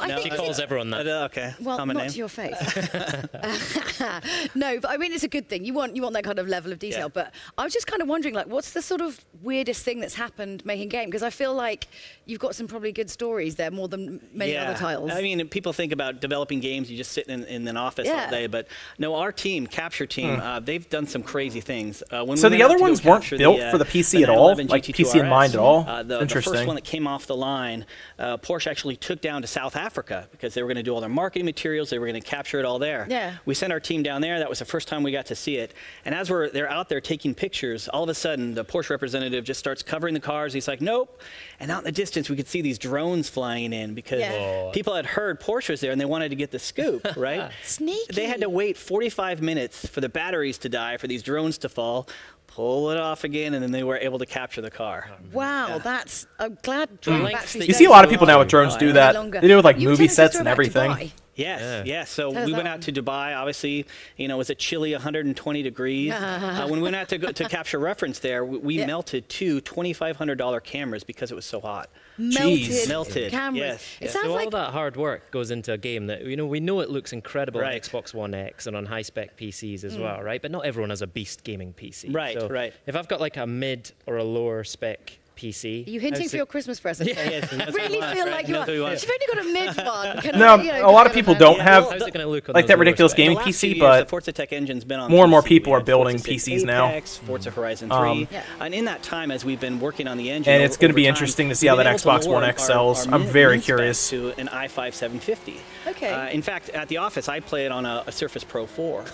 I think she calls everyone that. Okay. Well, common not name. to your face. No, but I mean, it's a good thing. You want that kind of level of detail. Yeah. But I was just kind of wondering, like, what's the sort of weirdest thing that's happened making game? Because I feel like you've got some probably good stories there, more than many other titles. I mean, people think about developing games, you just sit in an office all day. But no, our team, Capture Team, they've done some crazy things. So the other ones weren't built for the PC at all? Like PC in mind at all? The first one that came off the line, Porsche actually took down to South Africa because they were going to do all their marketing materials. They were going to capture it all there. Yeah. We sent our team down there. That was the first time we got to see it. And as they're out there taking pictures, all of a sudden the Porsche representative just starts covering the cars. He's like, nope. And out in the distance, we could see these drones flying in because people had heard Porsche was there and they wanted to get the scoop, right? Sneaky. They had to wait 45 minutes for the batteries to die, for these drones to fall, pull it off again, and then they were able to capture the car. Wow, I'm glad drones actually You see a lot of people now with drones do that. They do it with like movie sets and everything. Dubai. Yes. So we went out to Dubai. Obviously, it was a chilly 120 degrees. When we went out to capture reference there, we melted two $2,500 cameras because it was so hot. Melted cameras. Yes. It sounds So like all that hard work goes into a game that we know it looks incredible on Xbox One X and on high-spec PCs as well, right? But not everyone has a beast gaming PC. Right. If I've got like a mid or a lower spec PC. Are you hinting for your Christmas present? Yes, I really feel like you are. You've only got a mid one. No, a lot of people don't have How's it gonna look on like those that lower ridiculous specs? gaming The last few PC, years, but the Forza Tech engine's been on more and more PC. people We are had building Forza 6 PCs now. Apex, Forza Horizon 3. And in that time, as we've been working on the engine, And it's going to be over time, interesting to see how we've that been able to Xbox One lower X our sells. I'm min- very min specs curious. to an i5 750. Okay. In fact, at the office, I play it on a Surface Pro 4.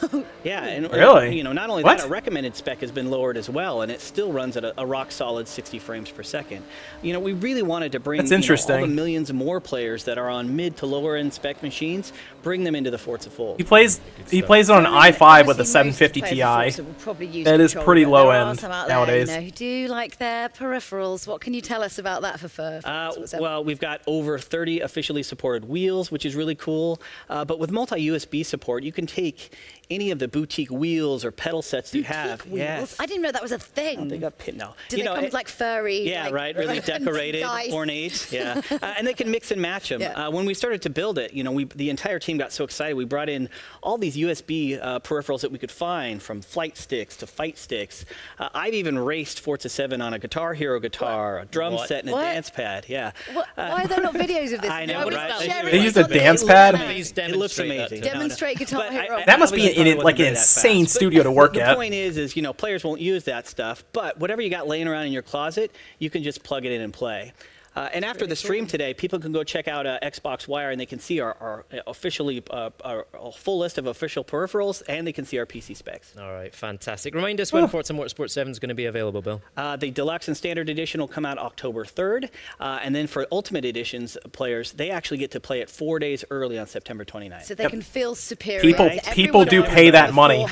Yeah, and Really? not only What? that, a recommended spec has been lowered as well, and it still runs at a rock solid 60 frames per second. You know, we really wanted to bring That's interesting. all the millions more players that are on mid to lower end spec machines, bring them into the Forza fold. He plays it on an i5 with a 750 Ti. That is pretty low end nowadays. Who do like their peripherals. What can you tell us about that for Ferv? Well, we've got over 30 officially supported wheels, which is really cool. But with multi-USB support, you can take any of the boutique wheels or pedal sets you have. Wheels? Yes. I didn't know that was a thing. They got pit now. Do they come with like furry? Yeah, like, right. Really decorated, ornate. Yeah, and they can mix and match them. Yeah. When we started to build it, you know, the entire team got so excited. We brought in all these USB peripherals that we could find, from flight sticks to fight sticks. I've even raced Forza 7 on a Guitar Hero guitar, a drum set, and a dance pad. Yeah. Why are there not videos of this? I know, right? They used a dance pad. It looks amazing. Demonstrate Guitar Hero. That must be like an insane studio to work at. The point is, you know, players won't use that stuff, but whatever you got laying around in your closet, you can just plug it in and play. And after the stream today, people can go check out Xbox Wire, and they can see our officially our full list of official peripherals, and they can see our PC specs. All right, fantastic. Remind us when Forza Motorsport 7 is going to be available, Bill. The Deluxe and Standard Edition will come out October 3rd, and then for Ultimate Editions players, they actually get to play it 4 days early on September 29th. So they can feel superior. People do pay that money.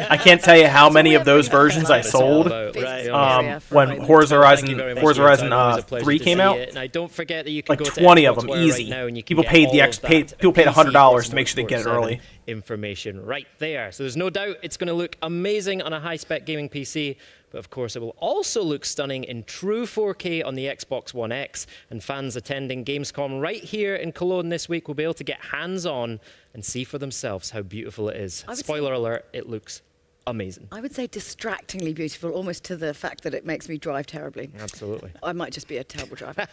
I can't tell you how many of those versions I sold when Forza Horizon 3 came out. And I don't forget that you can like go to 20 of them Xbox Wire easy. right now and you can people get paid all the of that people paid $100 PC to make sure they get it Motorsport early. 7 information right there. So there's no doubt it's going to look amazing on a high-spec gaming PC, but of course it will also look stunning in true 4K on the Xbox One X. And fans attending Gamescom right here in Cologne this week will be able to get hands-on and see for themselves how beautiful it is. Spoiler alert, it looks amazing. I would say distractingly beautiful, almost to the fact that it makes me drive terribly. Absolutely. I might just be a terrible driver.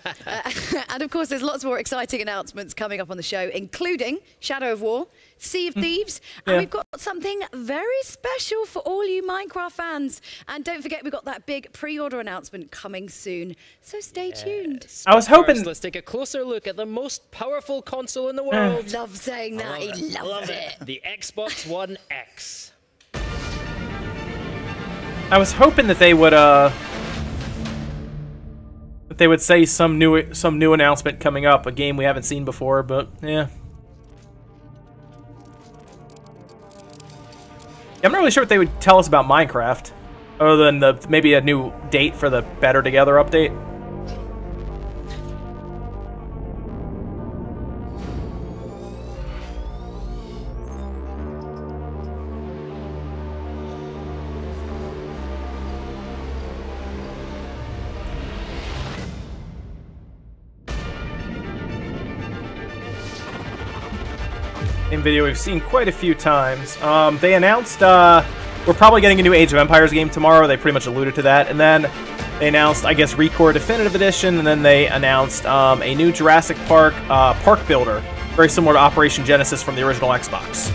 And of course, there's lots more exciting announcements coming up on the show, including Shadow of War, Sea of Thieves, and we've got something very special for all you Minecraft fans. And don't forget, we've got that big pre-order announcement coming soon, so stay tuned. I was hoping... First, let's take a closer look at the most powerful console in the world. Love saying that. He loves it. The Xbox One X. I was hoping that they would say some new announcement coming up, a game we haven't seen before, but yeah. I'm not really sure what they would tell us about Minecraft, other than maybe a new date for the Better Together update. In video we've seen quite a few times. They announced we're probably getting a new Age of Empires game tomorrow. They pretty much alluded to that. And then they announced, I guess, ReCore Definitive Edition, and then they announced a new Jurassic Park Park Builder, very similar to Operation Genesis from the original Xbox.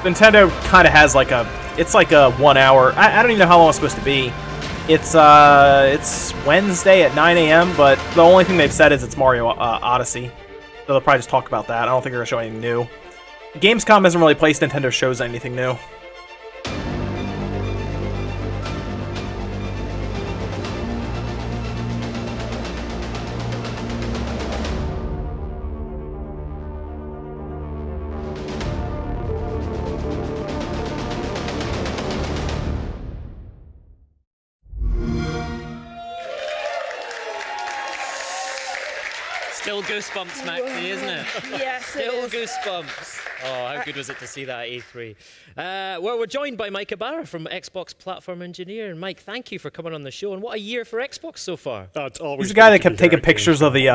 Nintendo kind of has like it's like a 1 hour, I don't even know how long it's supposed to be. It's Wednesday at 9 a.m., but the only thing they've said is it's Mario Odyssey. So they'll probably just talk about that. I don't think they're going to show anything new. Gamescom hasn't really placed Nintendo shows anything new. Still goosebumps, Maxi, isn't it? Yes, Still goosebumps. Oh, how good was it to see that at E3? Well, we're joined by Mike Ibarra from Xbox Platform Engineer. And Mike, thank you for coming on the show. And what a year for Xbox so far. He's the guy that kept taking pictures of the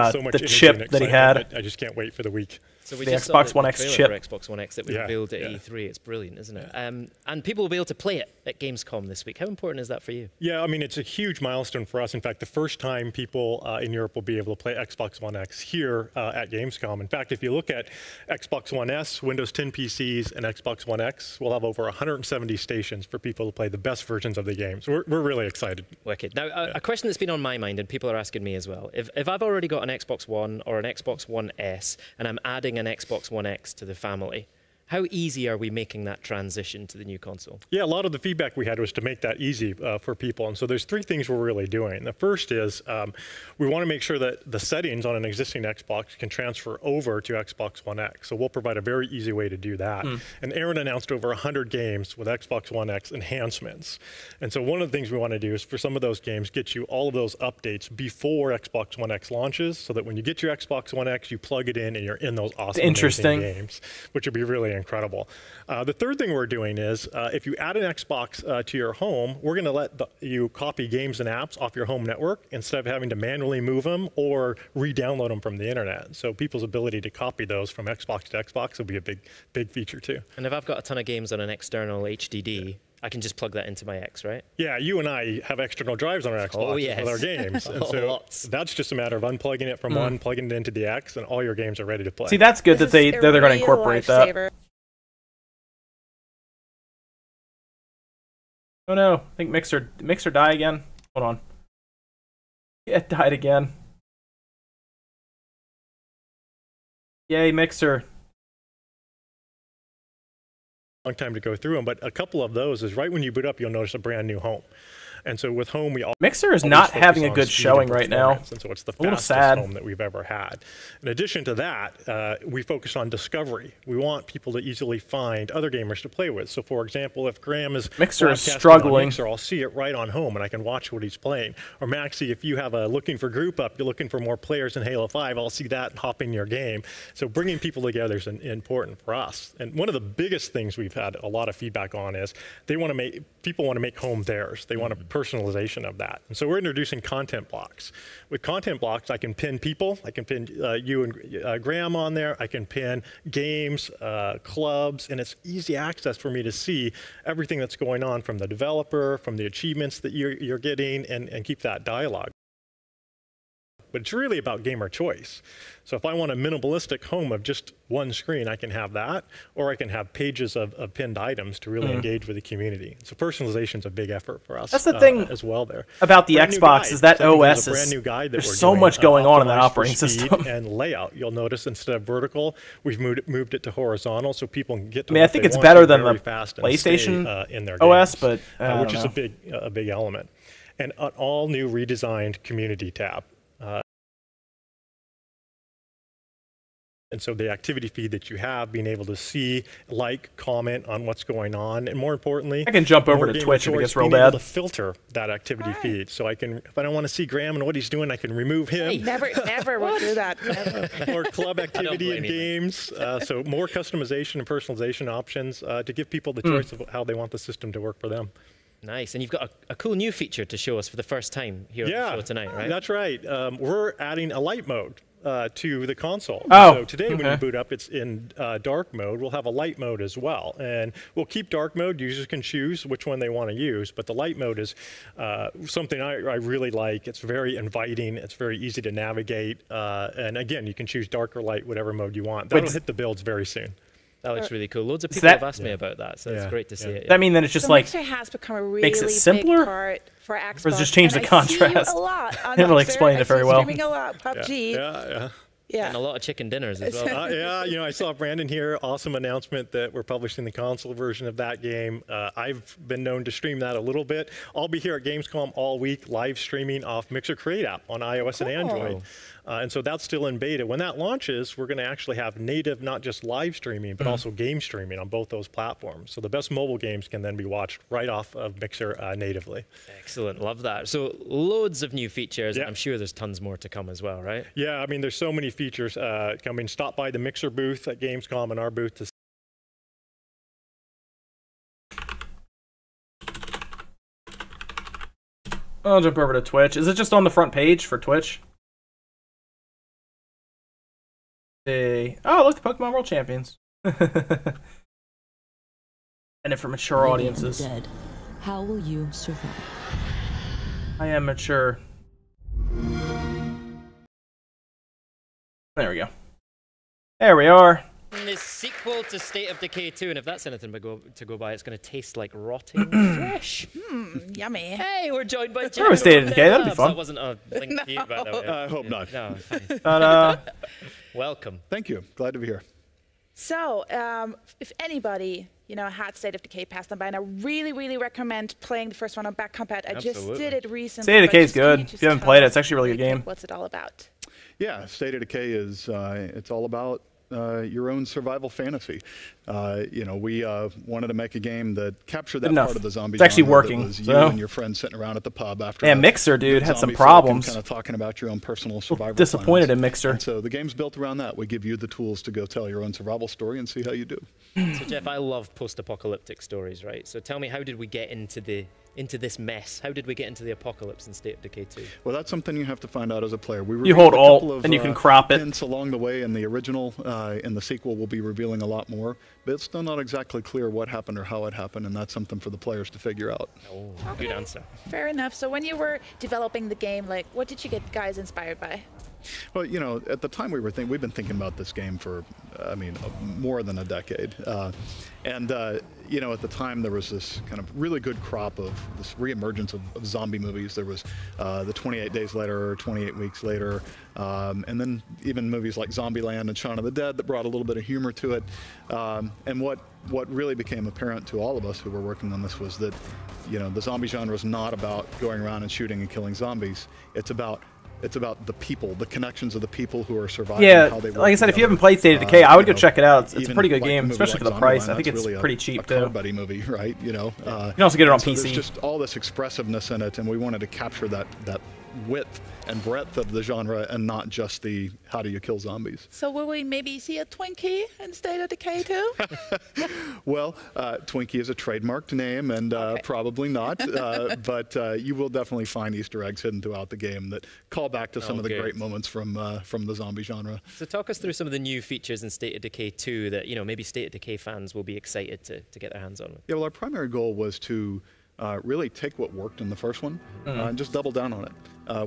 chip that he had. I just can't wait for the week. So we the just saw Xbox One the X trailer chip. for Xbox One X that we revealed at E3. It's brilliant, isn't it? And people will be able to play it at Gamescom this week. How important is that for you? Yeah, I mean, it's a huge milestone for us. In fact, the first time people in Europe will be able to play Xbox One X here at Gamescom. In fact, if you look at Xbox One S, Windows 10 PCs, and Xbox One X, we'll have over 170 stations for people to play the best versions of the games. We're really excited. Wicked. Now, a question that's been on my mind, and people are asking me as well. If I've already got an Xbox One or an Xbox One S, and I'm adding an Xbox One X to the family, how easy are we making that transition to the new console? Yeah, a lot of the feedback we had was to make that easy for people. And so there's three things we're really doing. The first is we want to make sure that the settings on an existing Xbox can transfer over to Xbox One X. So we'll provide a very easy way to do that. And Aaron announced over 100 games with Xbox One X enhancements. And so one of the things we want to do is for some of those games, get you all of those updates before Xbox One X launches, so that when you get your Xbox One X, you plug it in and you're in those awesome amazing games, which would be really incredible. The third thing we're doing is if you add an Xbox to your home, we're going to let you copy games and apps off your home network instead of having to manually move them or re-download them from the internet. So people's ability to copy those from Xbox to Xbox will be a big feature too. And if I've got a ton of games on an external HDD, I can just plug that into my X, right? Yeah, you and I have external drives on our Xbox with our games. And so that's just a matter of unplugging it from one, plugging it into the X, and all your games are ready to play. See, that's good that they're going to incorporate that. Oh no, I think Mixer died again. Hold on. Yeah, it died again. Yay, Mixer. Long time to go through them, but a couple of those is right when you boot up, you'll notice a brand new home. And so with home, we Mixer is not having a good showing right now. And so it's the fastest home that we've ever had. In addition to that, we focus on discovery. We want people to easily find other gamers to play with. So for example, if Graham is struggling, Mixer, I'll see it right on home and I can watch what he's playing. Or Maxie, if you have a looking for group up, you're looking for more players in Halo 5, I'll see that and hop in your game. So bringing people together is important for us. And one of the biggest things we've had a lot of feedback on is people want to make home theirs. They want to personalization of that. And so we're introducing content blocks. With content blocks, I can pin people. I can pin you and Graham on there. I can pin games, clubs, and it's easy access for me to see everything that's going on from the developer, from the achievements that you're getting, and keep that dialogue. But it's really about gamer choice. So if I want a minimalistic home of just one screen, I can have that, or I can have pages of pinned items to really engage with the community. So personalization is a big effort for us. That's the thing as well there. About the Xbox is that OS is, there's so much going on in that operating system. And layout, you'll notice instead of vertical, we've moved it to horizontal so people can get to I think it's better than the PlayStation in their OS, games, but which is a big element. And an all new redesigned community tab. And so the activity feed that you have, being able to see, comment on what's going on, and more importantly, I can jump over to Twitch if it gets real being able bad. to filter that activity feed, so I can, if I don't want to see Graham and what he's doing, I can remove him. Never will do that. Never. Or club activity in games. So more customization and personalization options to give people the choice of how they want the system to work for them. Nice, and you've got a cool new feature to show us for the first time here on the show tonight, right? That's right. We're adding a light mode to the console. Oh, so today when you boot up, it's in dark mode. We'll have a light mode as well. And we'll keep dark mode. Users can choose which one they want to use. But the light mode is something I really like. It's very inviting. It's very easy to navigate. And again, you can choose dark or light, whatever mode you want. That'll hit the builds very soon. That looks really cool. Loads of people have asked me about that, so it's great to see it. Does that mean that it's just like Mixer has become a really makes it simpler? big part for Xbox. Or does it just change the contrast? I see you a lot on Didn't really Mixer. explain it very well. Streaming a lot, PUBG. Yeah. And a lot of chicken dinners as well. Yeah, I saw Brandon here. Awesome announcement that we're publishing the console version of that game. I've been known to stream that a little bit. I'll be here at Gamescom all week, live streaming off Mixer Create app on iOS and Android. And so that's still in beta. When that launches, we're going to actually have native, not just live streaming, but also game streaming on both those platforms. So the best mobile games can then be watched right off of Mixer natively. Excellent, love that. So loads of new features, and I'm sure there's tons more to come as well, right? Yeah, I mean, there's so many features coming. Stop by the Mixer booth at Gamescom and our booth to I'll jump over to Twitch. Is it just on the front page for Twitch? Oh, look, the Pokemon World Champions. And for mature audiences. Dead. How will you survive? I am mature. There we go. There we are. The sequel to State of Decay 2, and if that's anything to go by, it's going to taste like rotting flesh. Yummy. Hey, we're joined by Sure, State of Decay, that'd be fun. That wasn't a link to you, by the way. I hope not. No, fine. But, welcome. Thank you. Glad to be here. So, if anybody, had State of Decay passed them by, and I really, really recommend playing the first one on back compat. I just did it recently. State of Decay is good. If you haven't played it, it's actually a really good game. What's it all about? Yeah, State of Decay is it's all about your own survival fantasy. We wanted to make a game that captured that part of the zombie. It's actually genre working. That was so. you and your friends sitting around at the pub after. Yeah, Mixer, dude, had some problems. Kind of talking about your own personal survival. Disappointed in Mixer. And so the game's built around that. We give you the tools to go tell your own survival story and see how you do. So Jeff, I love post-apocalyptic stories, right? So tell me, how did we get into this mess? How did we get into the apocalypse in State of Decay 2? Well, that's something you have to find out as a player. You hold Alt, and you can crop it. Hints along the way in the original. In the sequel, we'll be revealing a lot more. But it's still not exactly clear what happened or how it happened, and that's something for the players to figure out. Oh, good answer. Fair enough. So when you were developing the game, what did you get guys inspired by? Well, at the time we've been thinking about this game for, more than a decade. At the time there was this kind of really good crop of this reemergence of zombie movies. There was the 28 Days Later, 28 Weeks Later, and then even movies like Zombieland and Shaun of the Dead that brought a little bit of humor to it. And what really became apparent to all of us who were working on this was that, the zombie genre is not about going around and shooting and killing zombies. It's about the people, the connections of the people who are surviving. Yeah, how they work like I said, together. if you haven't played State of Decay, I would go check it out. It's a pretty good like game, a movie especially for like the price. Zombieland, I think it's really pretty cheap, a too. car buddy movie, right? You can also get it on so PC. There's just all this expressiveness in it, and we wanted to capture that width and breadth of the genre, and not just the how do you kill zombies. So will we maybe see a Twinkie in State of Decay too? Well, Twinkie is a trademarked name, and probably not. But you will definitely find Easter eggs hidden throughout the game that call back to some of the great moments from the zombie genre. So talk us through some of the new features in State of Decay 2 that maybe State of Decay fans will be excited to get their hands on. Yeah, well, our primary goal was to really take what worked in the first one and just double down on it.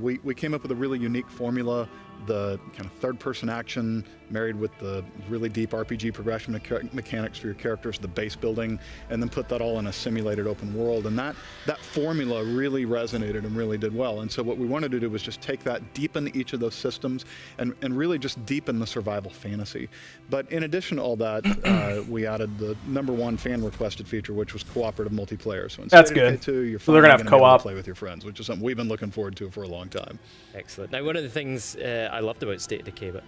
We came up with a really unique formula, the kind of third-person action married with the really deep RPG progression mechanics for your characters, the base building, and then put that all in a simulated open world. And that formula really resonated and really did well. And so what we wanted to do was just take that, deepen each of those systems, and really just deepen the survival fantasy. But in addition to all that, we added the #1 fan-requested feature, which was cooperative multiplayer. So that's good. You're so they're going to have co-op. Play with your friends, which is something we've been looking forward to for a long time. Excellent. Now, one of the things I loved about State of Decay, but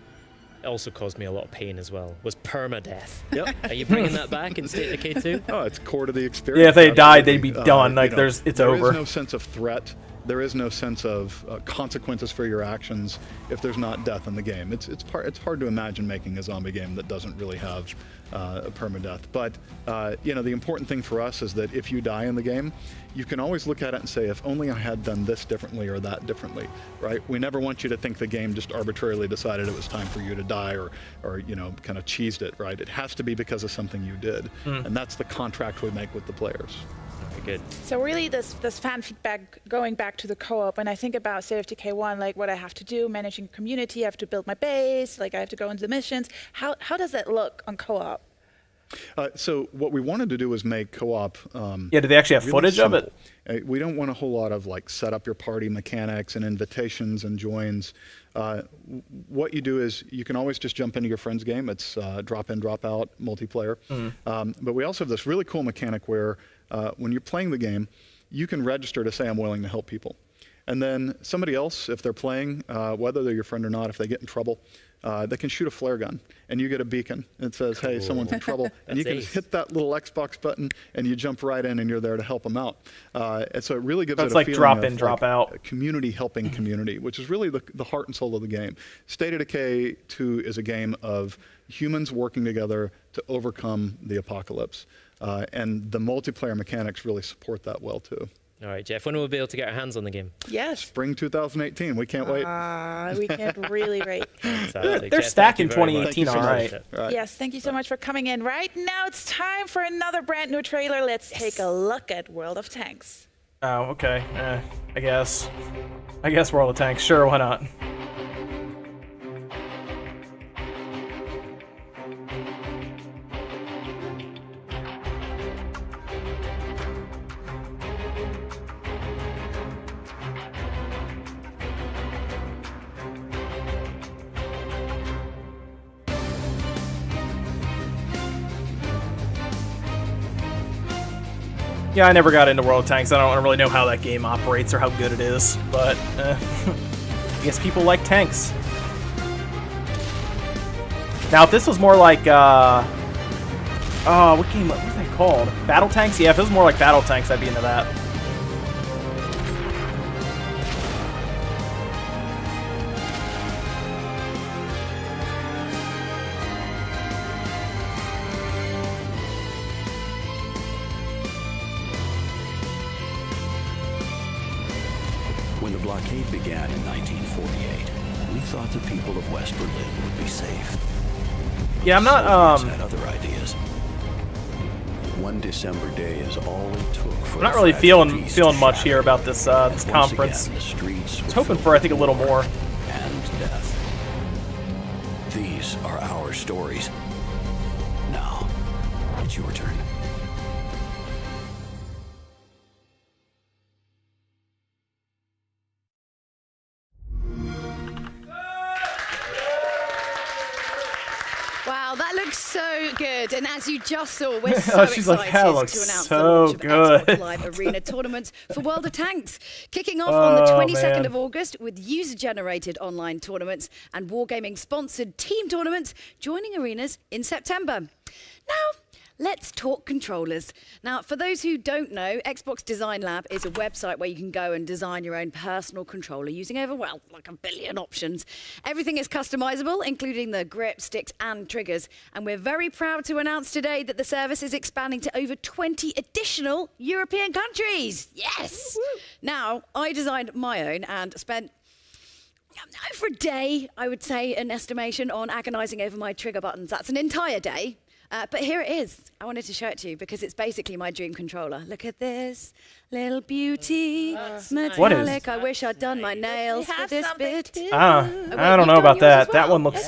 it also caused me a lot of pain as well, was permadeath. Yep. Are you bringing that back in State of Decay 2? Oh, it's core to the experience. Yeah, if they died, they'd be done. Like, it's over. There is no sense of threat. There is no sense of consequences for your actions if there's not death in the game. It's hard to imagine making a zombie game that doesn't really have a permadeath. But the important thing for us is that if you die in the game, you can always look at it and say, if only I had done this differently or that differently, right? We never want you to think the game just arbitrarily decided it was time for you to die or kind of cheesed it, right? It has to be because of something you did, and that's the contract we make with the players. Good. So really this fan feedback, going back to the co-op, when I think about State of Decay 1, like what I have to do, managing community, I have to build my base, like I have to go into the missions. How does that look on co-op? So what we wanted to do was make co-op yeah, do they actually have really footage simple. of it? We don't want a whole lot of set up your party mechanics and invitations and joins. What you do is you can always just jump into your friend's game. It's drop in, drop out multiplayer. But we also have this really cool mechanic where when you're playing the game, you can register to say I'm willing to help people. And then somebody else, if they're playing, whether they're your friend or not, if they get in trouble, they can shoot a flare gun, and you get a beacon. It says, hey, someone's in trouble. And you can just hit that little Xbox button, and you jump right in, and you're there to help them out. And so it really gives it a like feeling drop of in, drop out. Community helping community, which is really the heart and soul of the game. State of Decay 2 is a game of humans working together to overcome the apocalypse. And the multiplayer mechanics really support that well, too. All right, Jeff, when will we be able to get our hands on the game? Yes. Spring 2018. We can't wait. We can't really wait. Fantastic. They're Jeff, stacking thank you very 2018, much. all right. Yes, thank you so much for coming in. Right now, it's time for another brand new trailer. Let's take a look at World of Tanks. Oh, okay. I guess World of Tanks. Sure, why not? Yeah, I never got into World of Tanks. I don't really know how that game operates or how good it is, but I guess people like tanks. Now, if this was more like, what game? What was that called? Battle Tanks? Yeah, if it was more like Battle Tanks, I'd be into that. When the blockade began in 1948, we thought the people of West Berlin would be safe. But Yeah, I'm not, Soviets had other ideas. One December day is all it took for I'm not really feeling much here about this this conference. I was hoping for, I think, a little more. And death. These are our stories. Now, it's your turn. Wow, that looks so good. And as you just saw, we're so She's excited like, that looks to announce so the launch of good. Xbox Live Arena tournaments for World of Tanks. Kicking off on the 22nd man. of August with user-generated online tournaments and Wargaming-sponsored team tournaments joining arenas in September. Now, let's talk controllers. Now, for those who don't know, Xbox Design Lab is a website where you can go and design your own personal controller using over, well, like a billion options. Everything is customizable, including the grip, sticks, and triggers. And we're very proud to announce today that the service is expanding to over 20 additional European countries. Yes! Now, I designed my own and spent over a day, I would say, an estimation on agonizing over my trigger buttons. That's an entire day. But here it is. I wanted to show it to you because it's basically my dream controller. Look at this. Little beauty. Metallic. What is- I wish I'd done my nails for this bit. I don't know about that. That one looks,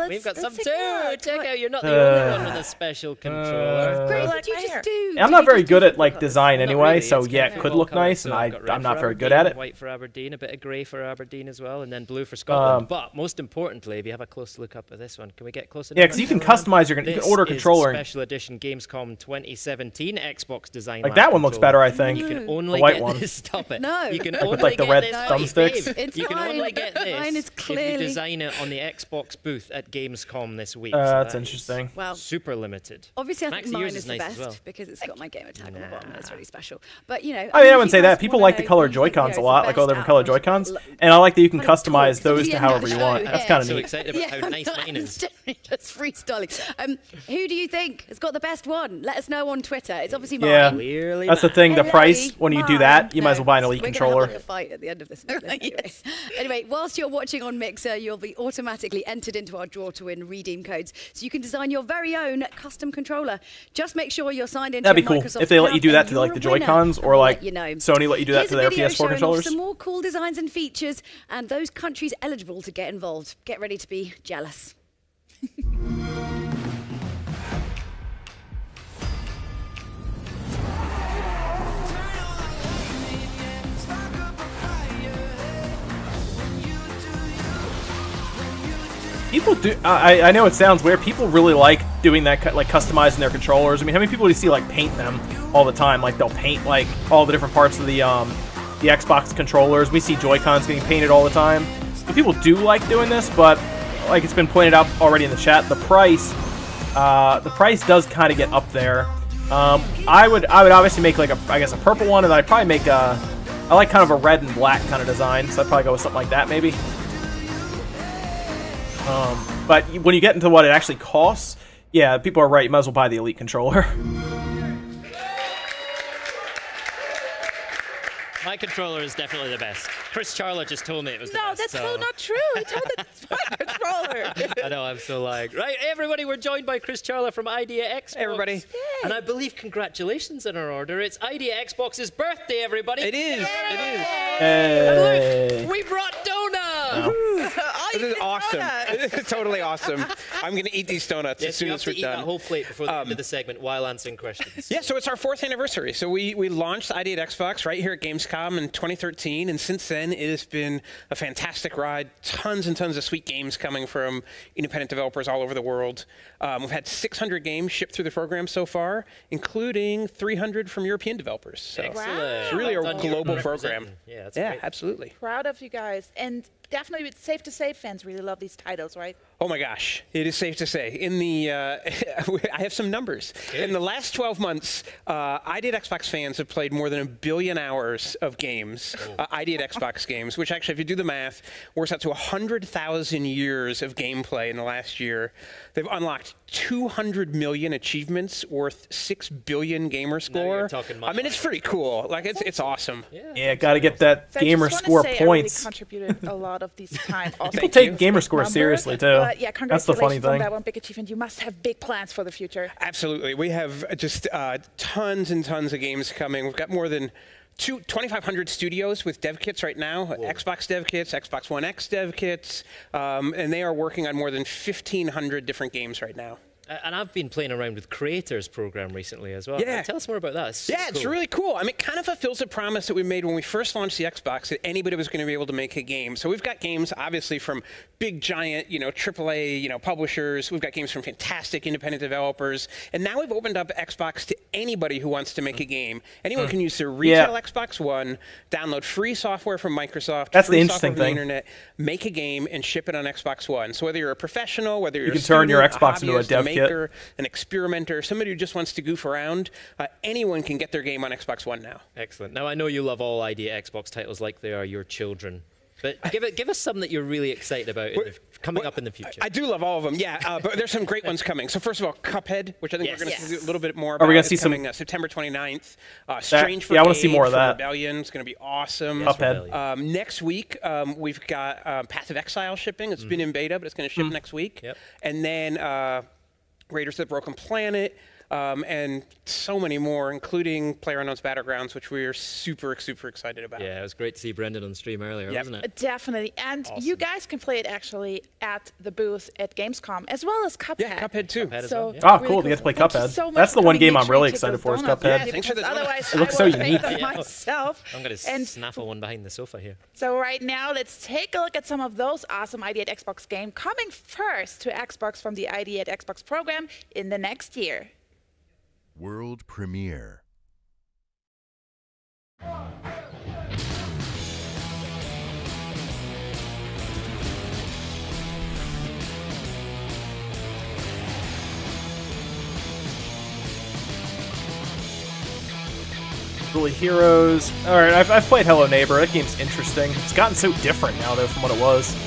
We've got some too. Check out, you're not the only one with a special controller. Great, what did you just do? I'm not very good at like design Not anyway, really, so it's yeah, kind it of could full look colour, nice, so and I've got red I'm not for very good Aberdeen, at it. White for Aberdeen, a bit of grey for Aberdeen as well, and then blue for Scotland. But most importantly, if you have a close look up at this one, can we get closer? Yeah, because you can customize your, you can order a controller. This is special edition Gamescom 2017 Xbox Design Like Lab that one looks controller. better, I think. You can The only white get one. this. Stop it. No. You can With, only like, the get red this, thumbsticks. babe. It's you can fine. only get this Mine is if clearly- you design it on the Xbox booth at Gamescom this week. That's that interesting. is Wow. super limited. Obviously, I Max, think mine yours is the nice as best well. because it's got my gamer tag on the bottom. That's really special. But, you know, I mean, if I wouldn't you say that. guys People wanna like the know colored who you think, Joy-Cons is a the lot, like all best different colored out of Joy-Cons. l- And I like that you can kind of customize talk those to to the end of however the you show, want. That's yeah. kind of So neat. excited about how nice mine is. Just freestyling. Who do you think has got the best one? Let us know on Twitter. It's obviously mine. Yeah, Clearly that's the mine. thing. The Hello, price, when you do that, you might as well buy an No, Elite we're gonna controller. have like a fight at the end of this. Anyway, whilst you're watching on Mixer, you'll be automatically entered into our draw to win redeem codes, so you can design your very own custom controller. Just make sure you're signed into That'd be your cool Microsoft if they let you do account that and to like you're the a winner, Joy-Cons, and or we'll like let you know. Sony let you do that Here's to a their video PS4 showing off controllers. some more cool designs and features, and those countries eligible to get involved. Get ready to be jealous. People do. I know it sounds weird. People really like doing that, like customizing their controllers. I mean, how many people do you see like paint them all the time? Like they'll paint like all the different parts of the Xbox controllers. We see Joy-Cons getting painted all the time. So people do like doing this, but like it's been pointed out already in the chat, the price does kind of get up there. I would obviously make like I guess a purple one, and then I'd probably make I like kind of a red and black kind of design, so I'd probably go with something like that maybe. But when you get into what it actually costs, yeah, people are right. You might as well buy the Elite controller. My controller is definitely the best. Chris Charla just told me it was the No, best. that's so not true. He told it's my controller. I know, I'm so like. Right, everybody, we're joined by Chris Charla from Idea Xbox. Hey, everybody. Yay. And I believe congratulations in our order. It's Idea Xbox's birthday, everybody. It is. Yay. It is. Hey. Look, we brought donuts. This is awesome. This is totally awesome. I'm going to eat these donuts as soon as we're eat done. that whole plate before the end of the segment while answering questions. Yeah, so it's our 4th anniversary. So we launched Idea at Xbox right here at Gamescom in 2013, and since then it has been a fantastic ride. Tons and tons of sweet games coming from independent developers all over the world. We've had 600 games shipped through the program so far, including 300 from European developers. So it's really a global program. Yeah, that's yeah, great. absolutely. Proud of you guys. And definitely it's safe to say fans really love these titles, right? Oh my gosh, it is safe to say. In the, I have some numbers. In the last 12 months, Idea Xbox fans have played more than 1 billion hours of games, Idea Xbox games, which actually, if you do the math, works out to 100,000 years of gameplay in the last year. They've unlocked 200 million achievements worth 6 billion gamer score. I mean, it's pretty cool. Like, it's awesome. Yeah, got to get that gamer score points. I really contributed a lot of these time. People take gamer score seriously too. Yeah, that's the funny thing. On that one big achievement. You must have big plans for the future. Absolutely. We have just tons and tons of games coming. We've got more than 2,500 studios with dev kits right now. Whoa. Xbox dev kits, Xbox One X dev kits, and they are working on more than 1,500 different games right now. And I've been playing around with Creators program recently as well. Yeah. Tell us more about that. It's really cool. I mean, it kind of fulfills a promise that we made when we first launched the Xbox that anybody was going to be able to make a game. So we've got games, obviously, from big, giant, AAA, publishers. We've got games from fantastic independent developers. And now we've opened up Xbox to anybody who wants to make a game. Anyone can use their retail Xbox One, download free software from Microsoft, that's free the interesting software from thing. the internet, make a game, and ship it on Xbox One. So whether you're a professional, whether you're you can turn your Xbox into a hobbyist, dev maker, kit. an experimenter, somebody who just wants to goof around, anyone can get their game on Xbox One now. Excellent. Now, I know you love all Idea Xbox titles like they are your children. But give us some that you're really excited about coming up in the future. I do love all of them, yeah. But there's some great ones coming. So first of all, Cuphead, which I think we're going to do a little bit more about. Are we going to see coming, some? September 29th. Strange I want to see more of that. Rebellion. It's going to be awesome. Cuphead. Next week, we've got Path of Exile shipping. It's been in beta, but it's going to ship next week. Yep. And then Raiders of the Broken Planet. And so many more, including PlayerUnknown's Battlegrounds, which we are super, super excited about. Yeah, it was great to see Brendan on stream earlier, wasn't it? Definitely. And you guys can play it actually at the booth at Gamescom, as well as Cuphead. Yeah, Cuphead too. So cool. We get to play Cuphead. So that's the one game I'm really excited for is Cuphead. Thanks for otherwise, it looks so unique. Myself. I'm going to snaffle one behind the sofa here. So right now, let's take a look at some of those awesome Idea at Xbox games coming first to Xbox from the Idea at Xbox program in the next year. World premiere. Really Heroes. All right, I've played Hello Neighbor. That game's interesting. It's gotten so different now, though, from what it was.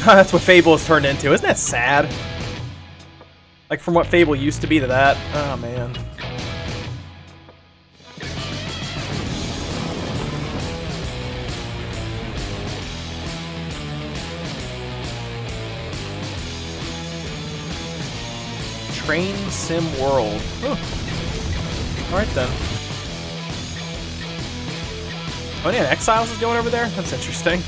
That's what Fable has turned into. Isn't that sad? Like, from what Fable used to be to that. Oh, man. Train Sim World. Huh. Alright, then. Oh, yeah, Exiles is going over there? That's interesting.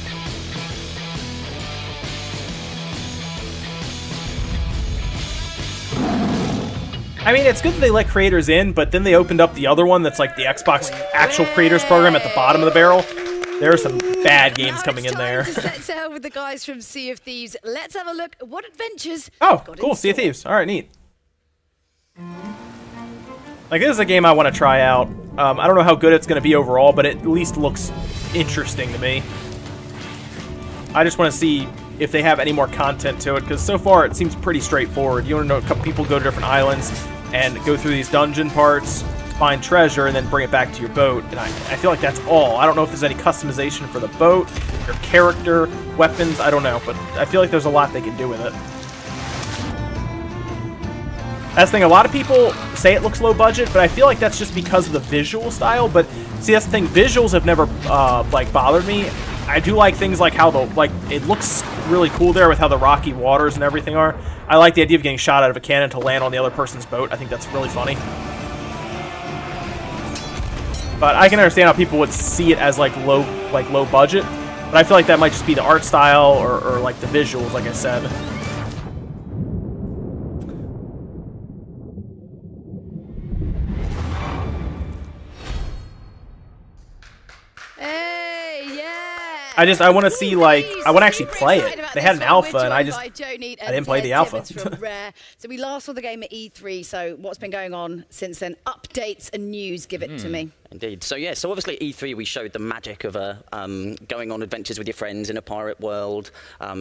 I mean, it's good that they let creators in, but then they opened up the other one that's like the Xbox actual creators program at the bottom of the barrel. There are some bad games coming in there. Set sail with the guys from Sea of Thieves. Let's have a look at what adventures. Oh, cool. Sea of Thieves. All right, neat. Like, this is a game I want to try out. I don't know how good it's going to be overall, but it at least looks interesting to me. I just want to see if they have any more content to it, because so far it seems pretty straightforward. You want to know a couple people go to different islands and go through these dungeon parts, find treasure, and then bring it back to your boat. And I feel like that's all. I don't know if there's any customization for the boat, your character, weapons, I don't know, but I feel like there's a lot they can do with it. That's the thing. A lot of people say it looks low budget, but I feel like that's just because of the visual style. But see, that's the thing. Visuals have never like bothered me. I do like things like how it looks really cool there with how the rocky waters and everything are. I like the idea of getting shot out of a cannon to land on the other person's boat. I think that's really funny. But I can understand how people would see it as like low budget. But I feel like that might just be the art style or like the visuals, like I said. I want to see, like, I want to actually play it. They had an alpha, and I didn't play the alpha. So we last saw the game at E3, so what's been going on since then? Updates and news, give it to me. Indeed. So yeah, so obviously E3 we showed the magic of going on adventures with your friends in a pirate world,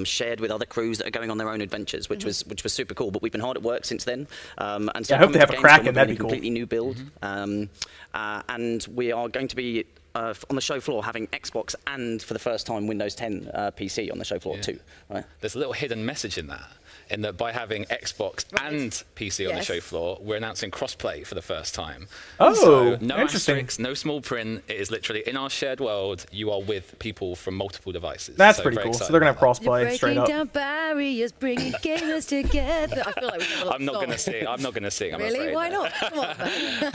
shared with other crews that are going on their own adventures, which was super cool. But we've been hard at work since then. And so I hope they have a Kraken. That'd be cool. Completely new build, and we are going to be on the show floor having Xbox and for the first time Windows 10 PC on the show floor too. Right? There's a little hidden message in that by having Xbox and PC on the show floor, we're announcing crossplay for the first time. Oh, so no interesting. asterisks, no small print. It is literally in our shared world. You are with people from multiple devices. That's pretty cool. So they're gonna have crossplay straight up. Breaking down barriers, bringing gamers together. I feel like we have a lot I'm not gonna sing. I'm not gonna sing. I'm really? afraid. Why not? Come on, man.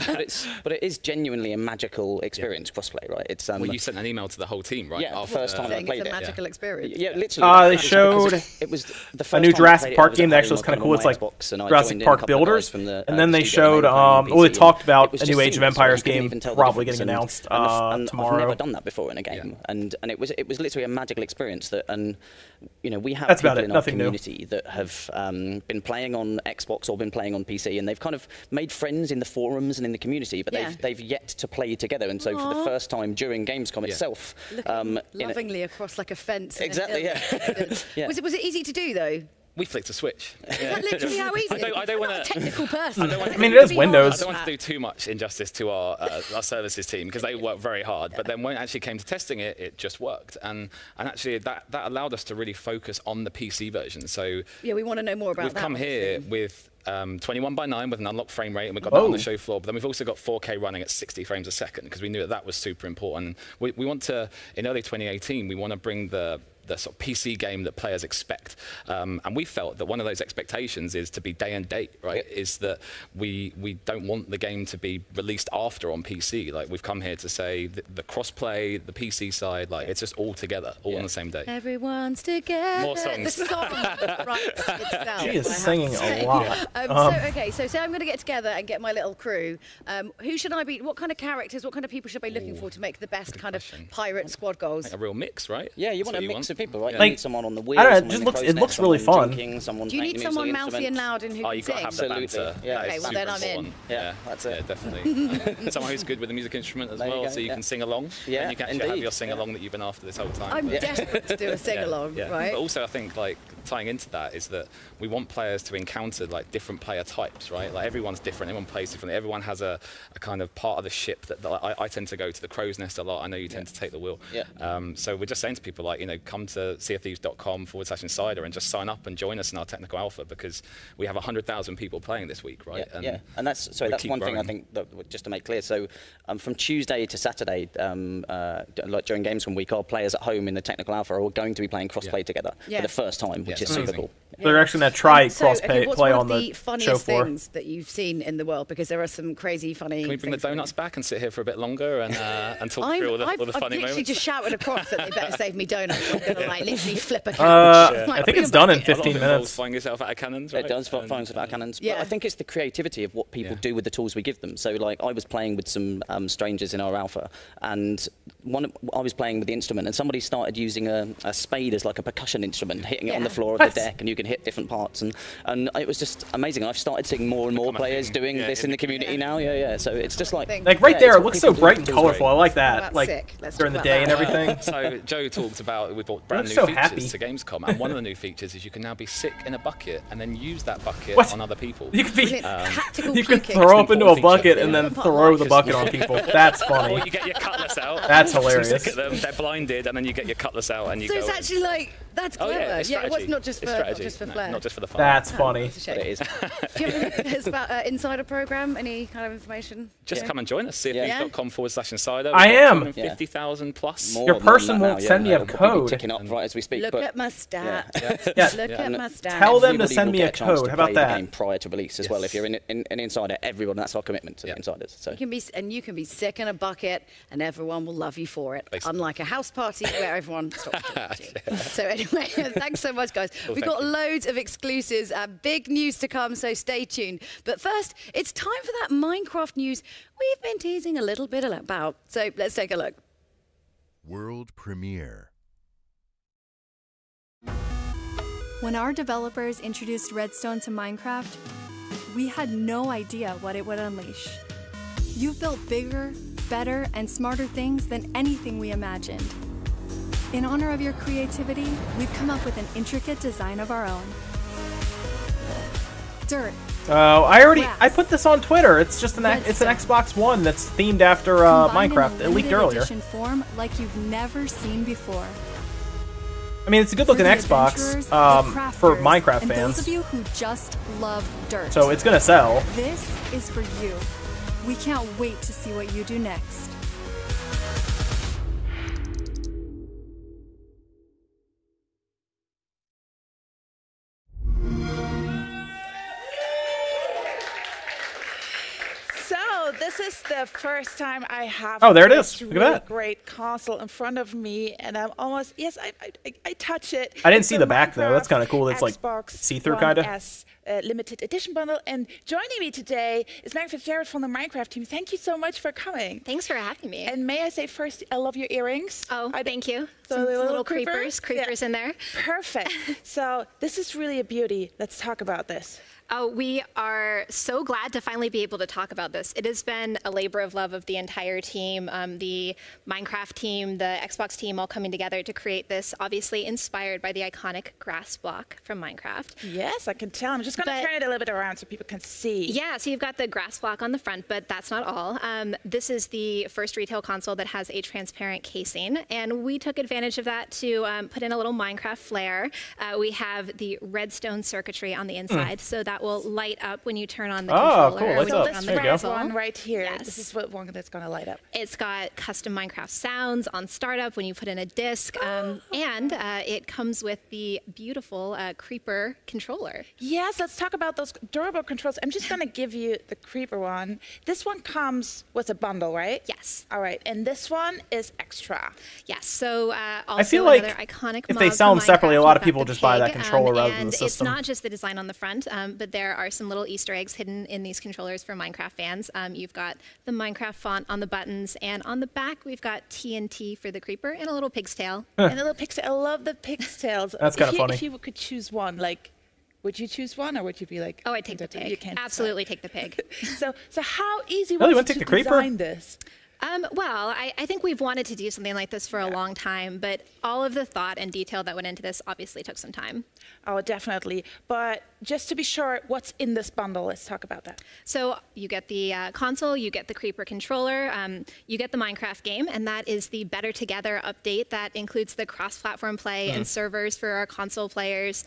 but it is genuinely a magical experience. Crossplay, right? It's well, you sent an email to the whole team, right? Yeah, first time I played it's a magical experience. Yeah, literally. They showed it was the first a new time Jurassic I played Park it, game that actually was kind of cool. It's like Jurassic Park Builders, and then they showed. Well, they talked about a new Age of Empires game probably getting announced tomorrow. I've never done that before in a game, and it was literally a magical experience. We have That's people about it. in our community that have been playing on Xbox or been playing on PC, and they've kind of made friends in the forums and in the community, but they've yet to play together. And so for the first time during Gamescom itself, lovingly across like a fence. Exactly. Yeah. Was it easy to do though? We flicked a switch. Is that literally how easy? I don't want to. Technical person. I mean, it is Windows. I don't want to do too much injustice to our services team because they work very hard. But then when it actually came to testing it, it just worked, and actually that allowed us to really focus on the PC version. So yeah, we want to know more about that. We've come here with 21:9 with an unlocked frame rate, and we've got that on the show floor. But then we've also got 4K running at 60 frames a second because we knew that was super important. We want to, in early 2018, we want to bring the sort of PC game that players expect. And we felt that one of those expectations is to be day and date, right? Is that we don't want the game to be released after on PC. Like, we've come here to say the cross-play, the PC side, like, it's just all together, all on the same day. Everyone's together. More songs. The song writes itself. She is singing a lot. So say I'm going to get together and get my little crew. Who should I be? What kind of characters, what kind of people should I be looking for to make the best kind of pirate squad goals? Like a real mix, right? Yeah, you want a mix of people, right? Like, you need someone on the wheel. I don't know, it looks really fun. Drinking, do you need someone mouthy and loud and who can you've got to have sing? the banter. Yeah. Okay, well then I'm in. Yeah, that's it. Yeah, definitely. Someone who's good with the music instrument as well, so you can sing along. Yeah, and you can actually have your sing-along that you've been after this whole time. I'm desperate to do a sing-along, right? But also, I think, like, tying into that is that we want players to encounter, like, different player types, right? Like, everyone's different, everyone plays differently, everyone has a kind of part of the ship that I tend to go to the crow's nest a lot. I know you tend to take the wheel. So we're just saying to people, like, come to seaofthieves.com/insider and just sign up and join us in our technical alpha, because we have 100,000 people playing this week, right? And that's one thing I think that, just to make clear. So from Tuesday to Saturday, like during Gamescom week, our players at home in the technical alpha are all going to be playing crossplay together for the first time, which is super cool. They're actually going to try crossplay what's play one on of the show funniest floor. things that you've seen in the world? Because there are some crazy, funny. Can we bring the donuts back and sit here for a bit longer and talk through all the funny I've literally moments? just shouted across that they better save me donuts. I'm going to like literally flip a couch. I think it's done in 15 minutes. Flying yourself out of cannons, right? It does flying yourself out of cannons. But I think it's the creativity of what people do with the tools we give them. So, like, I was playing with some strangers in our alpha, and I was playing with the instrument, and somebody started using a spade as like a percussion instrument, hitting it on the floor of the deck, and you can hit different parts, and it was just amazing. I've started seeing more and more players doing this in the community now. So it's just like right there, it looks so bright and colorful. I like that. Like during the day and everything. So Joe talked about we brought brand new features to Gamescom, and one of the new features is you can now be sick in a bucket and then use that bucket on other people. You can throw up into a bucket and then throw the bucket on people. That's funny. Or you get your cutlass out. That's hilarious. You stick at them, they're blinded, and then you get your cutlass out and you So go. it's actually like That's clever. Yeah, it was not just for flair. Not just for the fun. That's funny. But it is. Do you have any about insider program? Any kind of information? Just come and join us. CFE.com/insider. I am. 50,000 plus. Your person won't send me a code. Ticking up right as we speak. Look at my stats. Look at my stats. Tell them to send me a code. How about that? Prior to release as well. If you're an insider, everyone, that's our commitment to the insiders. So you can be sick in a bucket, and everyone will love you for it. Basically. Unlike a house party where everyone stops talking to you. So anyway, thanks so much, guys. We've got loads of exclusives, big news to come, so stay tuned. But first, it's time for that Minecraft news we've been teasing a little bit about. So let's take a look. World premiere. When our developers introduced Redstone to Minecraft, we had no idea what it would unleash. You've built bigger, better, and smarter things than anything we imagined. In honor of your creativity, we've come up with an intricate design of our own. Dirt. I put this on Twitter. It's just an Xbox One that's themed after Minecraft. It leaked earlier. Form like you've never seen before. I mean, it's a good-looking Xbox for Minecraft fans. And those of you who just love dirt. So it's gonna sell. This is for you. We can't wait to see what you do next. This is the first time I have there it is. Look at that. Great console in front of me, and I'm almost I touch it. I didn't see the back though. That's kind of cool. It's like see-through kind of. Limited edition bundle, and joining me today is Meg Fitzgerald from the Minecraft team. Thank you so much for coming. Thanks for having me. And may I say first, I love your earrings. Oh, thank you. So some the little creepers in there. Perfect. So this is really a beauty. Let's talk about this. Oh, we are so glad to finally be able to talk about this. It has been a labor of love of the entire team, the Minecraft team, the Xbox team, all coming together to create this, obviously inspired by the iconic grass block from Minecraft. Yes, I can tell. I'm just going to turn it a little bit around so people can see. Yeah, so you've got the grass block on the front, but that's not all. This is the first retail console that has a transparent casing, and we took advantage of that to put in a little Minecraft flair. We have the redstone circuitry on the inside, so that will light up when you turn on the controller. Cool. Lights up. This there you go. One right here. Yes. This is one that's going to light up. It's got custom Minecraft sounds on startup when you put in a disc, and it comes with the beautiful creeper controller. Yes, let's talk about those durable controls. I'm just going to give you the creeper one. This one comes with a bundle, right? Yes. All right, and this one is extra. Yes. So also I feel like iconic if they sell them separately, a lot of people just buy that controller rather than the system. It's not just the design on the front, but there are some little Easter eggs hidden in these controllers for Minecraft fans. You've got the Minecraft font on the buttons, and on the back we've got TNT for the creeper and a little pig's tail. And a little pig's tail. I love the pig's tails. That's kind of funny. If you could choose one, like, would you choose one, or would you be like? Oh, I'd take the pig. You can't absolutely take the pig. So how easy was it to design this? Well, I think we've wanted to do something like this for a long time, but all of the thought and detail that went into this obviously took some time. Oh, definitely. But just to be sure, what's in this bundle? Let's talk about that. So you get the console, you get the creeper controller, you get the Minecraft game, and that is the Better Together update that includes the cross-platform play and servers for our console players.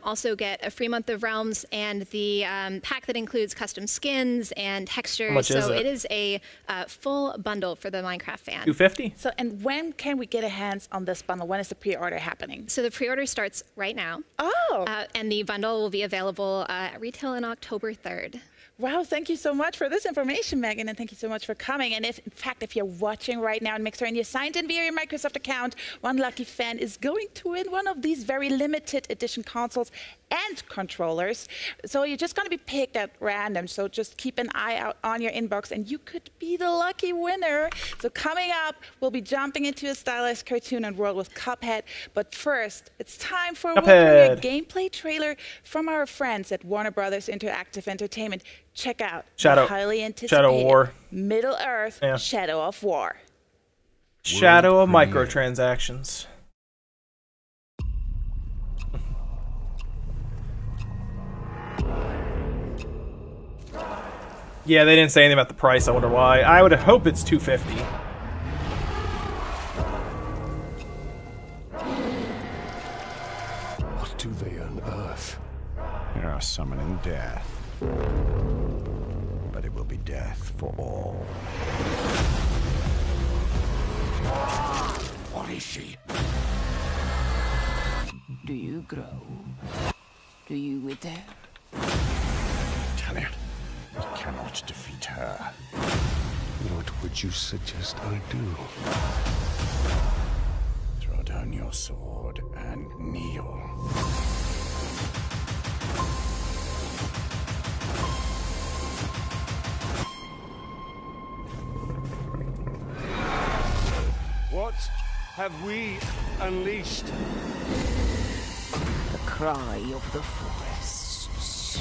Also get a free month of Realms and the pack that includes custom skins and textures. How much is it? It is a full bundle for the Minecraft fan. $250? So, and when can we get a hands on this bundle? When is the pre-order happening? So the pre-order starts right now. Oh. And the bundle will be available at retail on October 3rd. Wow, thank you so much for this information, Megan, and thank you so much for coming. And if, in fact, if you're watching right now in Mixer and you're signed in via your Microsoft account, one lucky fan is going to win one of these very limited edition consoles and controllers. So you're just going to be picked at random. So just keep an eye out on your inbox, and you could be the lucky winner. So coming up, we'll be jumping into a stylized cartoon and world with Cuphead. But first, it's time for a gameplay trailer from our friends at Warner Brothers Interactive Entertainment. Check out the highly anticipated Middle-earth Shadow of War. Shadow of microtransactions. Yeah, they didn't say anything about the price. I wonder why. I would hope it's $250. do they unearth? They are summoning death. But it will be death for all. What is she? Do you grow? Do you wither? Talion, you cannot defeat her. What would you suggest I do? Throw down your sword and kneel. What have we unleashed? The cry of the forests.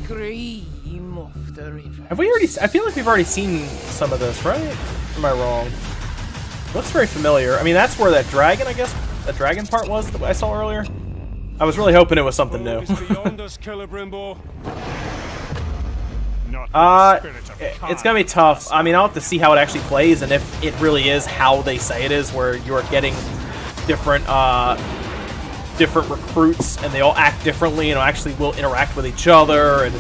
Scream of the river. Have we already? I feel like we've already seen some of this, right? Am I wrong? Looks very familiar. I mean, that's where that dragon, I guess, that dragon part was that I saw earlier. I was really hoping it was something new. It's gonna be tough. I mean, I'll have to see how it actually plays and if it really is how they say it is, where you're getting different different recruits and they all act differently and actually will interact with each other. And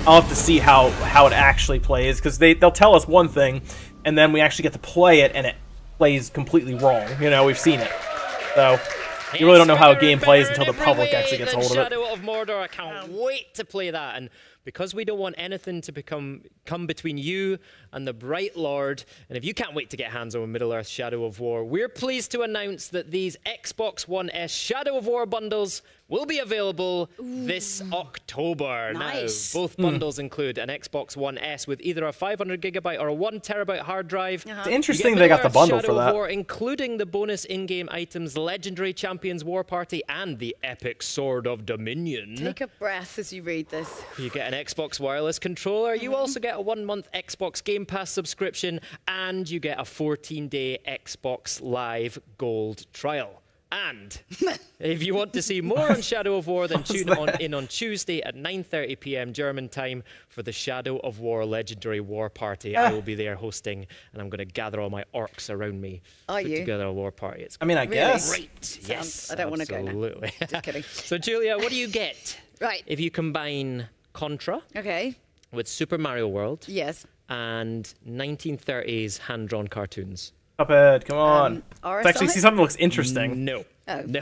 I'll have to see how it actually plays, because they'll tell us one thing and then we actually get to play it and it plays completely wrong. You know, we've seen it. So you really don't know how a game plays until the public actually gets hold of it. Shadow of Mordor, I can't wait to play that. And because we don't want anything to come between you and the Bright Lord, and if you can't wait to get hands on Middle-earth Shadow of War, we're pleased to announce that these Xbox One S Shadow of War bundles will be available this October. Nice. Now, both bundles include an Xbox One S with either a 500GB or a 1TB hard drive. It's interesting they got the bundle Shadow for that. Of War, including the bonus in-game items, Legendary Champions War Party, and the Epic Sword of Dominion. Take a breath as you read this. You get an Xbox wireless controller. You also get a 1-month Xbox Game Pass subscription, and you get a 14-day Xbox Live Gold trial. And if you want to see more on Shadow of War, then tune in on Tuesday at 9:30 p.m. German time for the Shadow of War Legendary War Party. I will be there hosting, and I'm going to gather all my orcs around me. Are put you? together a war party. It's I mean, I guess. Great. Yes. I don't want to go now. Absolutely. Just kidding. So, Julia, what do you get? Right. If you combine Contra with Super Mario World and 1930s hand-drawn cartoons? Cuphead, come on. Let's actually see something that looks interesting. No. No.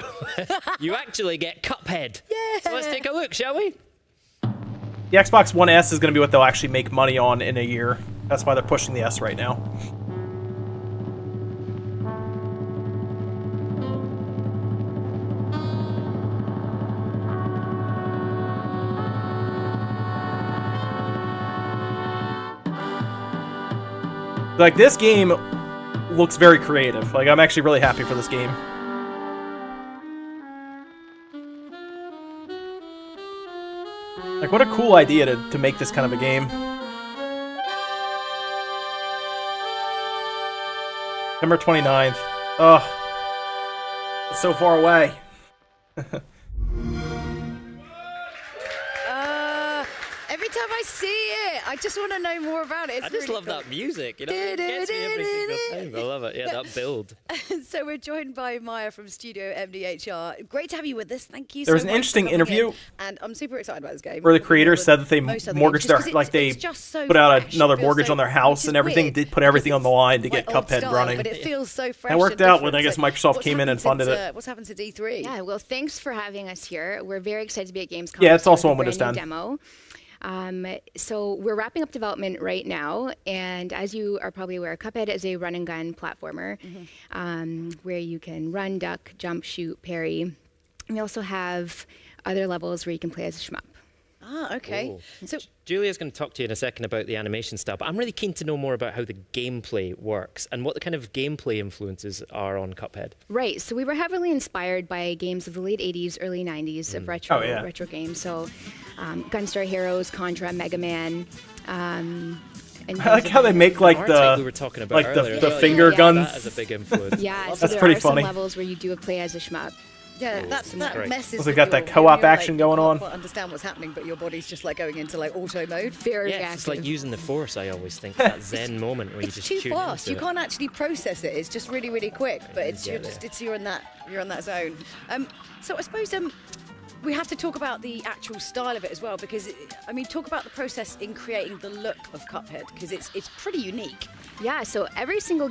You actually get Cuphead. Yeah. So let's take a look, shall we? The Xbox One S is going to be what they'll actually make money on in a year. That's why they're pushing the S right now. Like, this game looks very creative. Like, I'm actually really happy for this game. Like, what a cool idea to make this kind of a game. September 29th. Ugh. It's so far away. Every time I see it, I just want to know more about it. It's I just really love cool. that music. You know, it gets me every single time. I love it. Yeah, that build. So we're joined by Maya from Studio MDHR. Great to have you with us. Thank you. There was so an much interesting for coming interview in. And I'm super excited about this game. where the creators said that they Most other mortgaged games, their, just 'cause like they it's just so put out fresh. another It feels mortgage so- on their house which and is everything. weird, Did put everything on the line to get old Cuphead style, running. But it feels so fresh. That worked and out when I different. guess So Microsoft what's came in and happened funded since, it. What's happened since E3? Yeah, well, thanks for having us here. We're very excited to be at Gamescom. Yeah, it's also with on Windows a brand 10. new demo. So we're wrapping up development right now, and as you are probably aware, Cuphead is a run and gun platformer where you can run, duck, jump, shoot, parry. And we also have other levels where you can play as a shmup. Ah, okay. So Julia's going to talk to you in a second about the animation stuff, but I'm really keen to know more about how the gameplay works and what the kind of gameplay influences are on Cuphead. Right, so we were heavily inspired by games of the late 80s, early 90s of retro games. So Gunstar Heroes, Contra, Mega Man. And I like how they make like the we were talking about earlier, the finger guns. That is a big influence. Yeah, so that's there pretty are funny. some levels where you do play as a shmup. yeah, that messes. Also with got that your- co-op you're action like, going you on. can't understand what's happening, but your body's just like going into like auto mode. Very Yeah, it's like using the Force, I always think. That zen moment where you It's just too tune fast. into You it. can't actually process it. It's just really, really quick. But it's Yeah, you're in that zone. So I suppose we have to talk about the actual style of it as well, because I mean, talk about the process in creating the look of Cuphead, because it's pretty unique. Yeah, so every single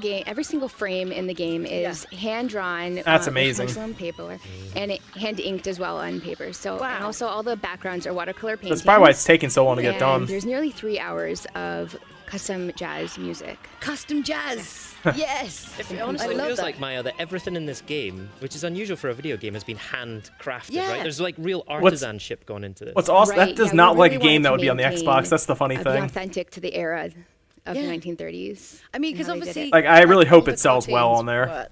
frame in the game is hand-drawn. That's amazing. Pencil and paper, and hand-inked as well on paper. So, and also all the backgrounds are watercolor paintings. That's probably why it's taking so long to get done. There's nearly 3 hours of custom jazz music. Custom jazz! Yes! It honestly feels like, Maya, that everything in this game, which is unusual for a video game, has been handcrafted, right? There's like real artisanship gone into this. What's awesome, that does not like a game that would be on the Xbox. That's the funny thing. Be authentic to the era of the 1930s. I mean, because obviously... Like, I really hope it sells well on there.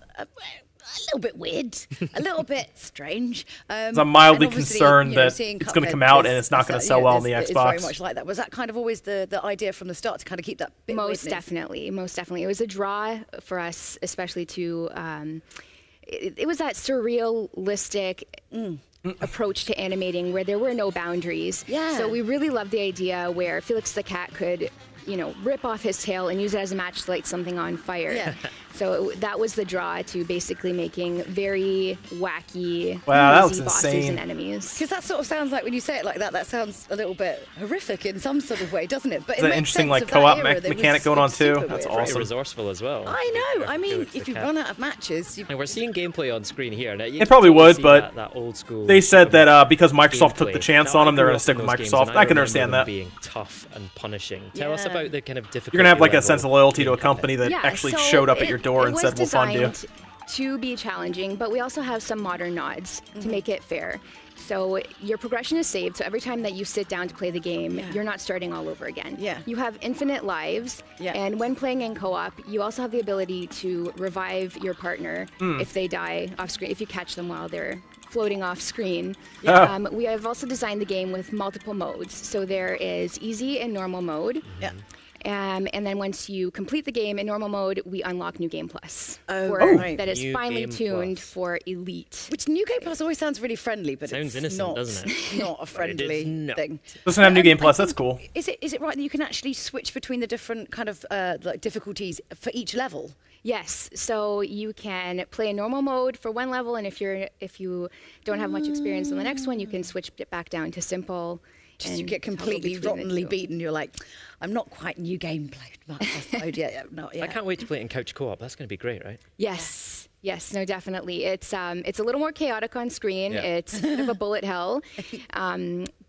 A little bit weird, a little bit strange. I'm mildly concerned that it's going to come out and it's not going to sell well on the Xbox. It's very much like that. Was that kind of always the idea from the start, to kind of keep that bit Most definitely. It was a draw for us, especially to... it was that surrealistic... approach to animating where there were no boundaries. Yeah. So we really loved the idea where Felix the cat could, rip off his tail and use it as a match to light something on fire. Yeah. So that was the draw to basically making very wacky bosses and enemies. Because that sort of sounds like, when you say it like that, that sounds a little bit horrific in some sort of way, doesn't it? But it's an interesting co-op mechanic going on too. That's awesome. Very resourceful as well. I know. I mean, if you run out of matches, and we're seeing gameplay on screen here. Now, they probably would, but that old school. They said that because Microsoft took the chance on them, they're going to stick with Microsoft. I can understand that. Being tough and punishing. Tell us about the kind of difficulty. You're going to have like a sense of loyalty to a company that actually showed up at your door and said, "We'll fund you." To be challenging, but we also have some modern nods to make it fair. So your progression is saved, so every time that you sit down to play the game, you're not starting all over again. You have infinite lives, and when playing in co-op, you also have the ability to revive your partner if they die off screen, if you catch them while they're floating off screen. We have also designed the game with multiple modes. So there is easy and normal mode. And then once you complete the game in normal mode, we unlock New Game Plus. That is finely tuned for Elite. Which New Game Plus always sounds really friendly, but sounds innocent, not, doesn't it? Not a friendly thing. Doesn't have New Game Plus. That's cool. Is it right that you can actually switch between the different kind of like difficulties for each level? Yes, so you can play in normal mode for one level, and if you don't have much experience on the next one, you can switch it back down to simple. Just you get completely rottenly beaten. You're like, I'm not quite New Game mode yet. Not yet. I can't wait to play it in couch co-op. That's going to be great, right? Yes. Yes, no, definitely. It's a little more chaotic on screen. It's a bit of a bullet hell.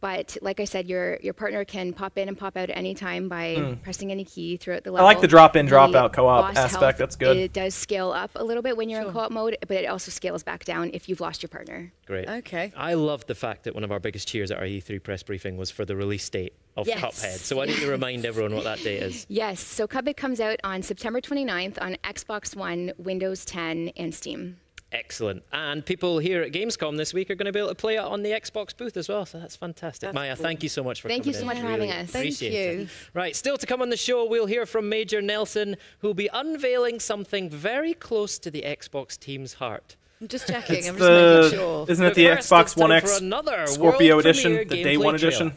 But like I said, your partner can pop in and pop out at any time by pressing any key throughout the level. I like the drop-in, drop-out co-op aspect. That's good. It does scale up a little bit when you're in co-op mode, but it also scales back down if you've lost your partner. Great. Okay. I loved the fact that one of our biggest cheers at our E3 press briefing was for the release date of Cuphead. So why don't you remind everyone what that date is? Yes, so Cuphead comes out on September 29th on Xbox One, Windows 10, and Steam. Excellent. And people here at Gamescom this week are going to be able to play it on the Xbox booth as well, so that's fantastic. Maya, thank you so much for coming in. Thank you so much for having us. Thank you. Right, still to come on the show, we'll hear from Major Nelson, who'll be unveiling something very close to the Xbox team's heart. I'm just checking. I'm just making sure. Isn't it the Xbox One X Scorpio Edition, the Day One Edition?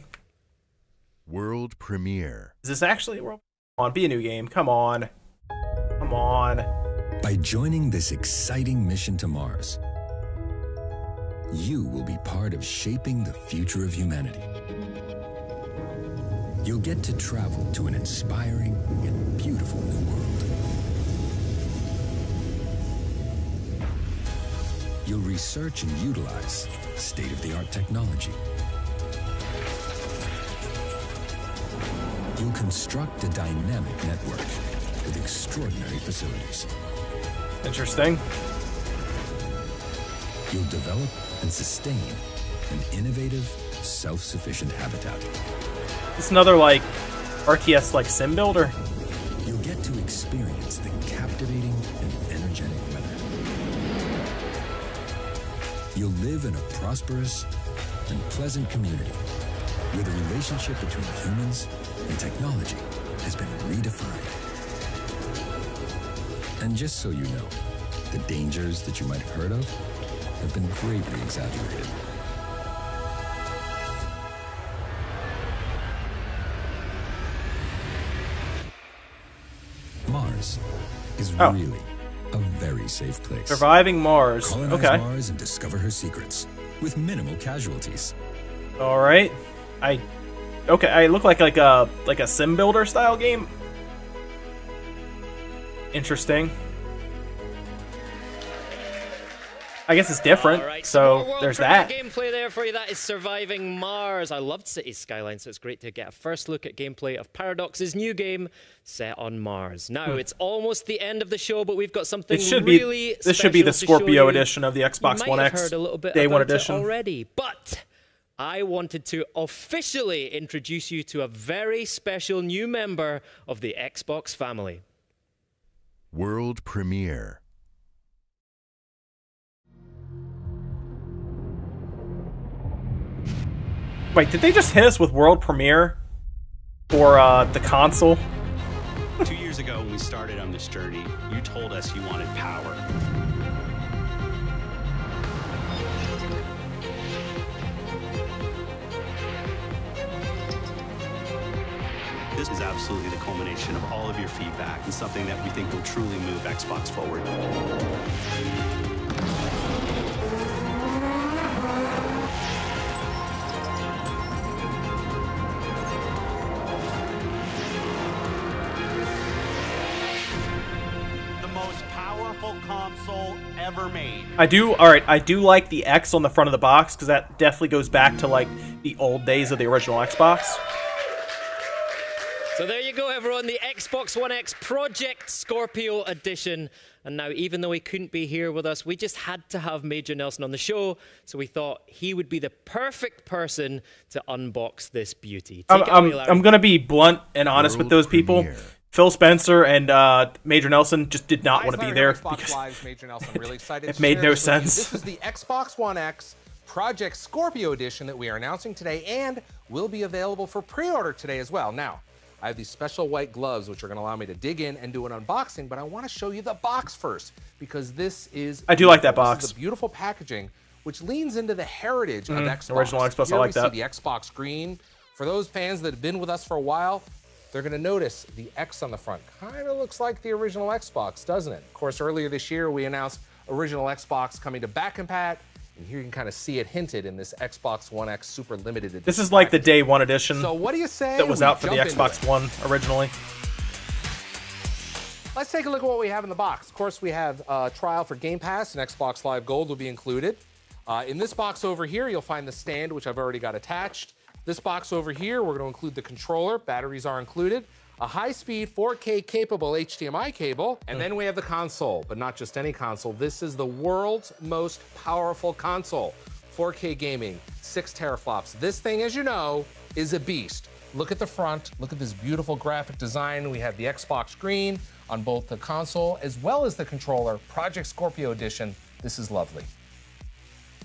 World premiere. Is this actually a world? Come on, be a new game. Come on. Come on. By joining this exciting mission to Mars, you will be part of shaping the future of humanity. You'll get to travel to an inspiring and beautiful new world. You'll research and utilize state-of-the-art technology. You'll construct a dynamic network with extraordinary facilities. Interesting. You'll develop and sustain an innovative, self-sufficient habitat. It's another like RTS like sim builder. You'll get to experience the captivating and energetic weather. You'll live in a prosperous and pleasant community where the relationship between humans and technology has been redefined. And just so you know, the dangers that you might have heard of have been greatly exaggerated. Mars is really a very safe place. Surviving Mars. Colonize okay. Mars and discover her secrets. with minimal casualties. All right. Okay, I look like a sim builder style game. Interesting. I guess it's different, right, so there's that. Gameplay there for you. That is Surviving Mars. I loved Cities Skylines, so it's great to get a first look at gameplay of Paradox's new game set on Mars. Now, it's almost the end of the show, but we've got something This should be the Scorpio edition of the Xbox One X Day 1 edition already, but I wanted to officially introduce you to a very special new member of the Xbox family. World premiere. Wait, did they just hit us with world premiere for the console? 2 years ago when we started on this journey, you told us you wanted power. This is absolutely the culmination of all of your feedback and something that we think will truly move Xbox forward. Console ever made. I do like the X on the front of the box because that definitely goes back to like the old days of the original Xbox. So there you go, everyone, the Xbox One X Project Scorpio Edition. And now, even though he couldn't be here with us, we just had to have Major Nelson on the show, so we thought he would be the perfect person to unbox this beauty. I'm gonna be blunt and honest with those people. Phil Spencer and Major Nelson just did not want to be there because Major Nelson, really excited it made no sense. This is the Xbox One X Project Scorpio Edition that we are announcing today and will be available for pre-order today as well. Now, I have these special white gloves which are going to allow me to dig in and do an unboxing, but I want to show you the box first because this is I do like that box. This is the beautiful packaging which leans into the heritage of Xbox. Original Xbox, Here I like that. we see the Xbox screen. For those fans that have been with us for a while, they're going to notice the X on the front. Kind of looks like the original Xbox, doesn't it? Of course, earlier this year, we announced original Xbox coming to back and pat, and here you can kind of see it hinted in this Xbox One X Super Limited Edition. This is like the Day 1 edition. So what do you say that was out for the Xbox One originally? Let's take a look at what we have in the box. Of course, we have a trial for Game Pass, and Xbox Live Gold will be included. In this box over here, you'll find the stand, which I've already got attached. This box over here, we're going to include the controller. Batteries are included. A high-speed 4K capable HDMI cable. And then we have the console, but not just any console. This is the world's most powerful console. 4K gaming, 6 teraflops. This thing, as you know, is a beast. Look at the front. Look at this beautiful graphic design. We have the Xbox screen on both the console as well as the controller. Project Scorpio Edition. This is lovely.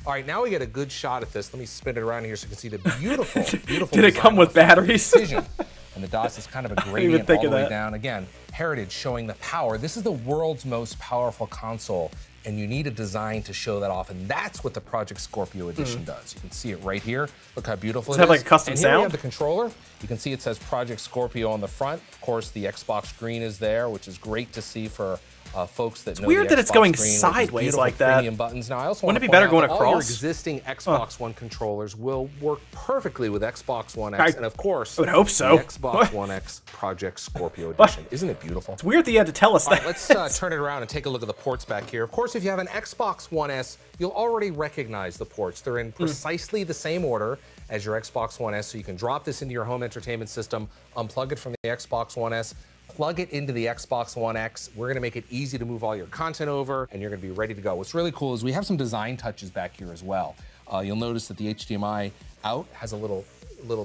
All right, now we get a good shot at this. Let me spin it around here so you can see the beautiful, beautiful Did it come with batteries? And the DOS is kind of a gradient all the way down. Again, heritage showing the power. This is the world's most powerful console, and you need a design to show that off, and that's what the Project Scorpio Edition does. You can see it right here. Look how beautiful it is. Does it have like a custom and here sound? we have the controller. You can see it says Project Scorpio on the front. Of course, the Xbox screen is there, which is great to see for folks that know weird the that it's Xbox going screen, sideways like that. Premium buttons. Now, I also Wouldn't it be wanna better point going out that all your across? existing Xbox One controllers will work perfectly with Xbox One X, and of course, I would hope so. the Xbox One X Project Scorpio Edition. Isn't it beautiful? It's weird that you had to tell us that. All right, let's turn it around and take a look at the ports back here. Of course, if you have an Xbox One S, you'll already recognize the ports. They're in precisely the same order as your Xbox One S, so you can drop this into your home entertainment system, unplug it from the Xbox One S, plug it into the Xbox One X. We're gonna make it easy to move all your content over, and you're gonna be ready to go. What's really cool is we have some design touches back here as well. You'll notice that the HDMI out has a little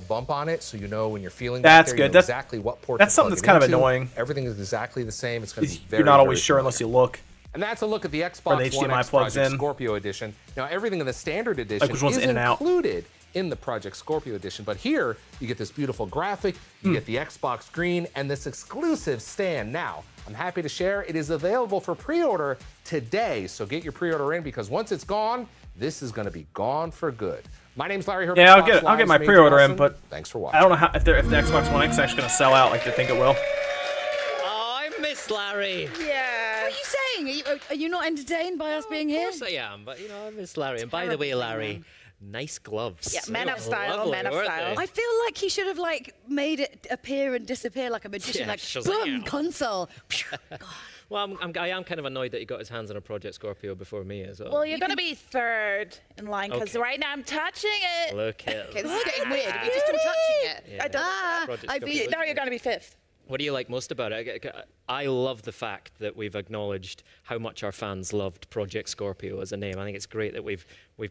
bump on it, so you know when you're feeling That's back there, good. You know That's exactly what port that's to something plug that's it kind of into. annoying. Everything is exactly the same. It's gonna be very, You're not always very sure familiar. unless you look. And that's a look at the Where Xbox the One HDMI X plugs Project in. Scorpio Edition. Now, everything in the standard edition which one's is in and out. included in the Project Scorpio Edition, but here you get this beautiful graphic, you get the Xbox screen, and this exclusive stand. Now, I'm happy to share it is available for pre-order today, so get your pre-order in because once it's gone, this is going to be gone for good. My name's Larry Herbert. Yeah, I'll get my pre-order in, but thanks for watching. I don't know if the Xbox One X is actually going to sell out like they think it will. I miss Larry. Yeah. What are you saying? Are you not entertained by us being here? Of course I am, but I miss Larry. And by the way, Larry, nice gloves. Yeah, man of style, Lovely, man of weren't style. they? I feel like he should have made it appear and disappear like a magician, Yeah, like Shazam. boom, console. Well, I am kind of annoyed that he got his hands on a Project Scorpio before me as well. Well, you're going to be third in line because Okay. right now I'm touching it. Look at Okay, this is getting weird. Are we just all touching it? Yeah. I don't. Project I Scorpio. now you're going to be fifth. What do you like most about it? I love the fact that we've acknowledged how much our fans loved Project Scorpio as a name. I think it's great that we've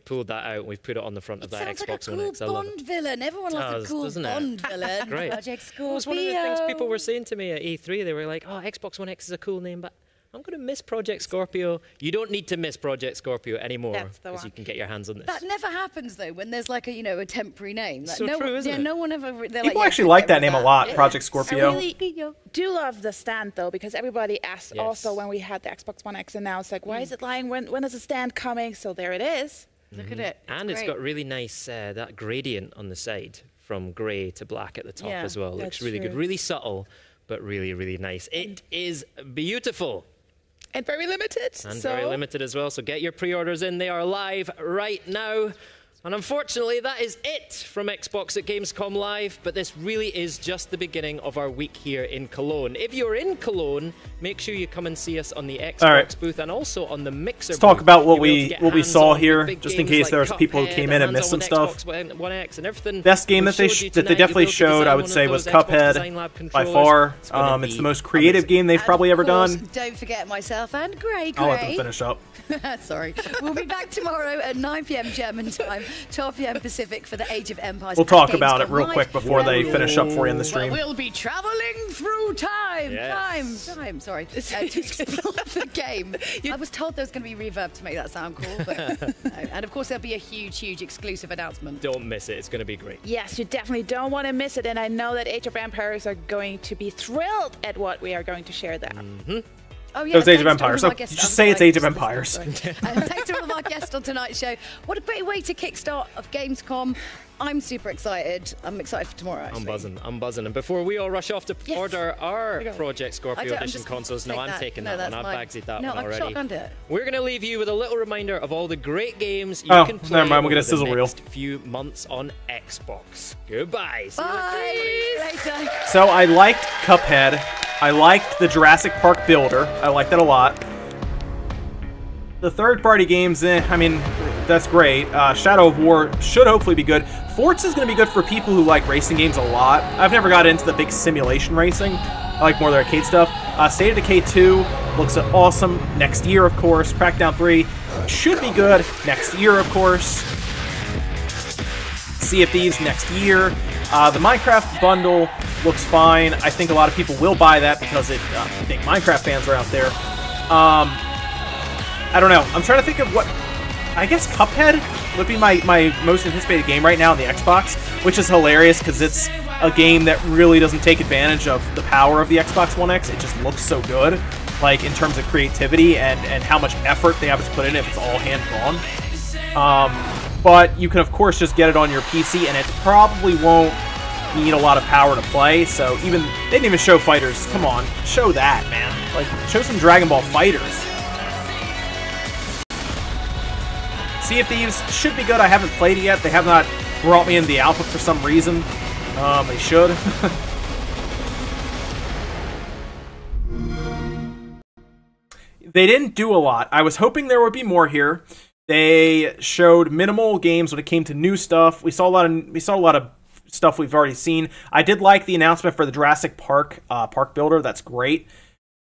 pulled that out and we've put it on the front of that Sounds Xbox like a One cool X. I love Bond it. villain. Everyone loves Does, a cool doesn't it? Bond villain. Great. Project Scorpio. It was one of the things people were saying to me at E3. They were like, "Oh, Xbox One X is a cool name, but I'm going to miss Project Scorpio." You don't need to miss Project Scorpio anymore That's the because one. you can get your hands on this. That never happens though when there's like a temporary name. Like, So no, true, isn't it? No one ever. They're People like, actually yeah, like get that rid of name a lot, Yeah. Project I Scorpio. really do love the stand though because everybody asked Yes. also when we had the Xbox One X announced like why is it lying? When is the stand coming? So there it is. Look at it. And it's great. got really nice that gradient on the side from grey to black at the top Yeah, as well. Looks that's really good. true. Really subtle, but really, really nice. It is beautiful. And very limited. And so very limited as well, so get your pre-orders in. They are live right now. And unfortunately, that is it from Xbox at Gamescom Live, but this really is just the beginning of our week here in Cologne. If you're in Cologne, make sure you come and see us on the Xbox booth and also on the Mixer Let's talk booth. about what You'll be able to get we saw hands-on here, with big just in games case like there's people who Cuphead came in and missed some hands-on stuff. with Xbox One X and everything. Best game that we they showed you that they tonight. definitely You'll be able to showed, design I would one say, of was those Xbox Cuphead Design Lab by controllers. far. It's gonna It's be the most creative game they've And probably of ever course, done. Don't forget myself and Gray. I'll let them finish up. Sorry. We'll be back tomorrow at 9 p.m. German time, 12 p.m. Pacific for the Age of Empires. We'll at talk about it Gamescom real Live. quick before they finish up for you in the stream. Well, we'll be traveling through time. Yes. Time. Sorry. To explore the game. I was told there was going to be reverb to make that sound cool, but no. And of course there'll be a huge exclusive announcement. Don't miss it. It's going to be great. yes, you definitely don't want to miss it. And I know that Age of Empires are going to be thrilled at what we are going to share there. Oh, It was Age of thanks to all Empires. our So guests. just say it's Age of Empires. Sorry. Thanks to all of our guests on tonight's show. What a great way to kickstart of Gamescom. I'm super excited. I'm excited for tomorrow, actually. I'm buzzing. And before we all rush off to order our Project I Scorpio don't- I'm Edition just consoles, no, take I'm that. taking No, that one. that's I've mine. bagsied that No, one I've already. shotgunned it. We're going to leave you with a little reminder of all the great games you Oh, can play never mind, we'll get a over sizzle the reel. next few months on Xbox. Goodbye. See you Bye. Later. So I liked Cuphead. I liked the Jurassic Park Builder. I liked that a lot. The third-party games, I mean, that's great. Shadow of War should hopefully be good. Forza is going to be good for people who like racing games a lot. I've never got into the big simulation racing. I like more of the arcade stuff. State of Decay 2 looks awesome. Next year, of course. Crackdown 3 should be good. Next year, of course. Sea of Thieves next year. The Minecraft bundle looks fine. I think a lot of people will buy that because big Minecraft fans are out there. I don't know. I'm trying to think of what... I guess Cuphead would be my most anticipated game right now on the Xbox, which is hilarious because it's a game that really doesn't take advantage of the power of the Xbox One X. It just looks so good, like in terms of creativity and how much effort they have to put in if it's all hand-drawn. But you can, of course, just get it on your PC, and it probably won't need a lot of power to play, so they didn't even show fighters. Come on, show that, man. Like, show some Dragon Ball fighters. Sea of Thieves should be good. I haven't played it yet. They have not brought me in the alpha for some reason. They should. They didn't do a lot. I was hoping there would be more here. They showed minimal games when it came to new stuff. We saw a lot of stuff we've already seen. I did like the announcement for the Jurassic Park Park Builder. That's great.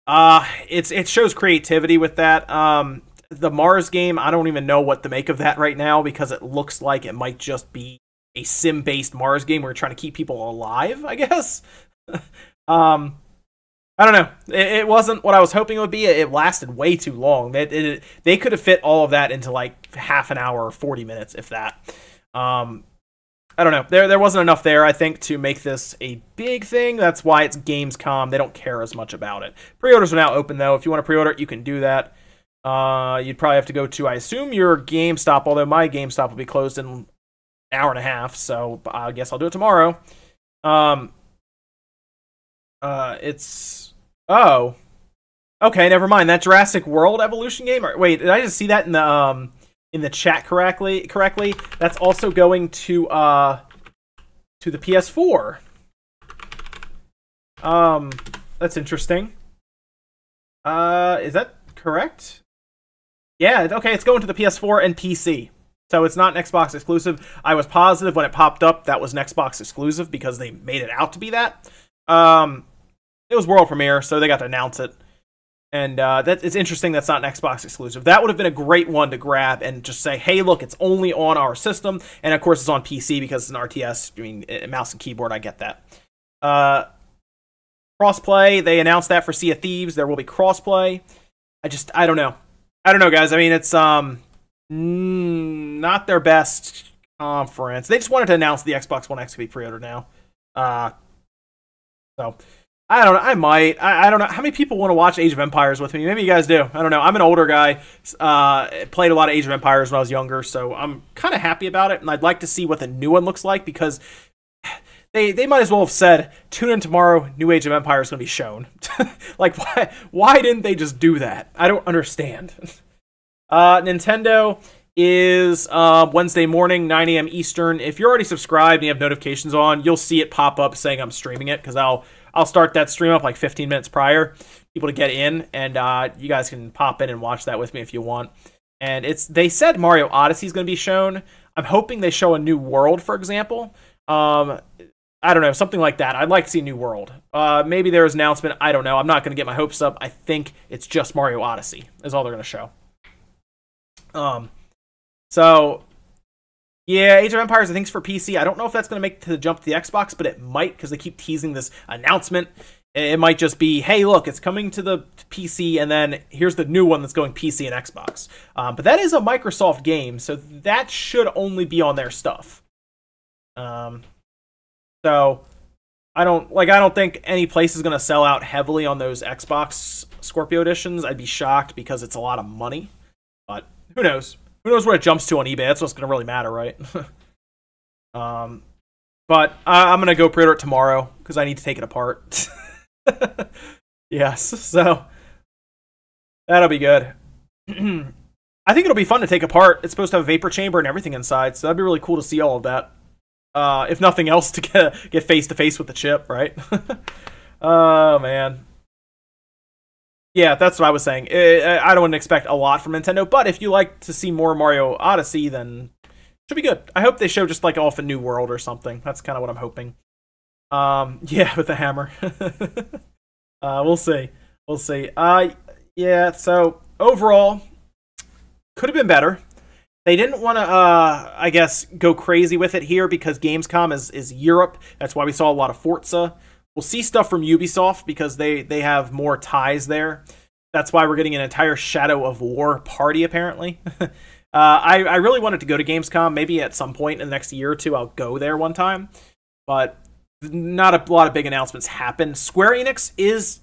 It shows creativity with that. The Mars game, I don't even know what to make of that right now because it looks like it might just be a sim-based Mars game where we're trying to keep people alive, I guess. I don't know. It wasn't what I was hoping it would be. It lasted way too long. They could have fit all of that into like half an hour or 40 minutes, if that. I don't know. There wasn't enough there, I think, to make this a big thing. That's why it's Gamescom. They don't care as much about it. Pre-orders are now open, though. If you want to pre-order it, you can do that. You'd probably have to go to, I assume, your GameStop, although my GameStop will be closed in an hour and a half, so I guess I'll do it tomorrow. Oh, Okay, never mind. That Jurassic World Evolution game. Wait, did I just see that in the chat correctly? That's also going to the PS4. That's interesting. Is that correct? Yeah. Okay, it's going to the PS4 and PC. So it's not an Xbox exclusive. I was positive when it popped up that was an Xbox exclusive because they made it out to be that. It was world premiere, so they got to announce it. And it's interesting that's not an Xbox exclusive. That would have been a great one to grab and just say, hey, look, it's only on our system. And, of course, it's on PC because it's an RTS. I mean, mouse and keyboard, I get that. Crossplay, they announced that for Sea of Thieves. There will be crossplay. I don't know. I don't know, guys. I mean, it's not their best conference. They just wanted to announce the Xbox One X to be pre-ordered now. So... I don't know. I might. I don't know. How many people want to watch Age of Empires with me? Maybe you guys do. I don't know. I'm an older guy. Played a lot of Age of Empires when I was younger, so I'm kind of happy about it. And I'd like to see what the new one looks like because they might as well have said, tune in tomorrow, new Age of Empires is going to be shown. Like, why didn't they just do that? I don't understand. Nintendo is Wednesday morning, 9 a.m. Eastern. If you're already subscribed and you have notifications on, you'll see it pop up saying I'm streaming it because I'll start that stream up like 15 minutes prior, people to get in, and you guys can pop in and watch that with me if you want. And they said Mario Odyssey is going to be shown. I'm hoping they show a new world, for example. I don't know, something like that. I'd like to see a new world. Maybe there's an announcement. I don't know. I'm not going to get my hopes up. I think it's just Mario Odyssey is all they're going to show. So... yeah, Age of Empires, I think, is for PC. I don't know if that's going to make the jump to the Xbox, but it might because they keep teasing this announcement. It might just be, hey, look, it's coming to the PC, and then here's the new one that's going PC and Xbox. But that is a Microsoft game, so that should only be on their stuff. So I don't think any place is going to sell out heavily on those Xbox Scorpio editions. I'd be shocked because it's a lot of money, but who knows? Who knows where it jumps to on eBay? That's what's going to really matter, right? But I'm going to go pre-order it tomorrow because I need to take it apart. Yes, so that'll be good. I think it'll be fun to take apart. It's supposed to have a vapor chamber and everything inside, so that'd be really cool to see all of that. If nothing else, to get face-to-face with the chip, right? Oh, man. Yeah, that's what I was saying. I don't expect a lot from Nintendo, but if you like to see more Mario Odyssey, then it should be good. I hope they show just like off a new world or something. That's kind of what I'm hoping. Yeah, with the hammer. We'll see. We'll see. Yeah, so overall, could have been better. They didn't want to, I guess, go crazy with it here because Gamescom is Europe. That's why we saw a lot of Forza. We'll see stuff from Ubisoft because they have more ties there. That's why we're getting an entire Shadow of War party, apparently. I really wanted to go to Gamescom. Maybe at some point in the next year or two I'll go there one time. But not a lot of big announcements happen. Square Enix is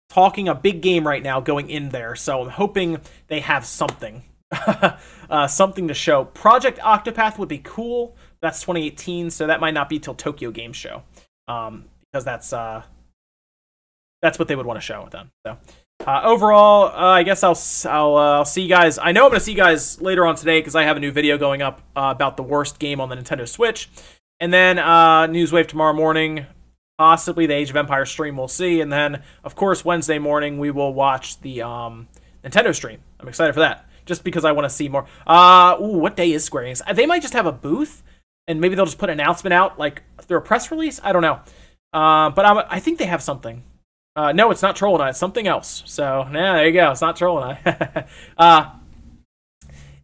talking a big game right now going in there. So I'm hoping they have something. Something to show. Project Octopath would be cool. That's 2018, so that might not be till Tokyo Game Show. Because that's what they would want to show then. So overall, I guess I'll see you guys. I know I'm going to see you guys later on today because I have a new video going up about the worst game on the Nintendo Switch, and then Newswave tomorrow morning, possibly the Age of Empires stream. We'll see, and then of course Wednesday morning we will watch the Nintendo stream. I'm excited for that just because I want to see more. Ooh, what day is Square Enix? They might just have a booth, and maybe they'll just put an announcement out like through a press release. I don't know. But I think they have something. No, it's not Troll and I. It's something else. So, yeah, there you go. It's not Troll and I.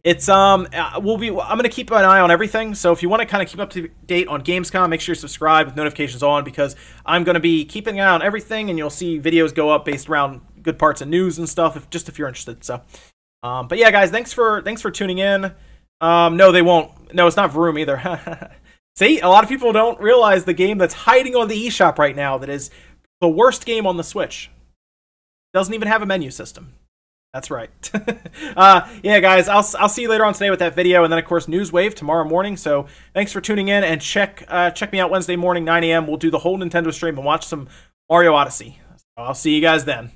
It's I'm gonna keep an eye on everything. So if you want to kind of keep up to date on Gamescom, make sure you subscribe with notifications on because I'm gonna be keeping an eye on everything, and you'll see videos go up based around good parts of news and stuff. If you're interested. So, but yeah, guys, thanks for tuning in. No, they won't. No, it's not Vroom either. See, a lot of people don't realize the game that's hiding on the eShop right now that is the worst game on the Switch. Doesn't even have a menu system. That's right. Yeah, guys, I'll see you later on today with that video, and then, of course, Newswave tomorrow morning. So thanks for tuning in, and check me out Wednesday morning, 9 a.m. We'll do the whole Nintendo stream and watch some Mario Odyssey. So I'll see you guys then.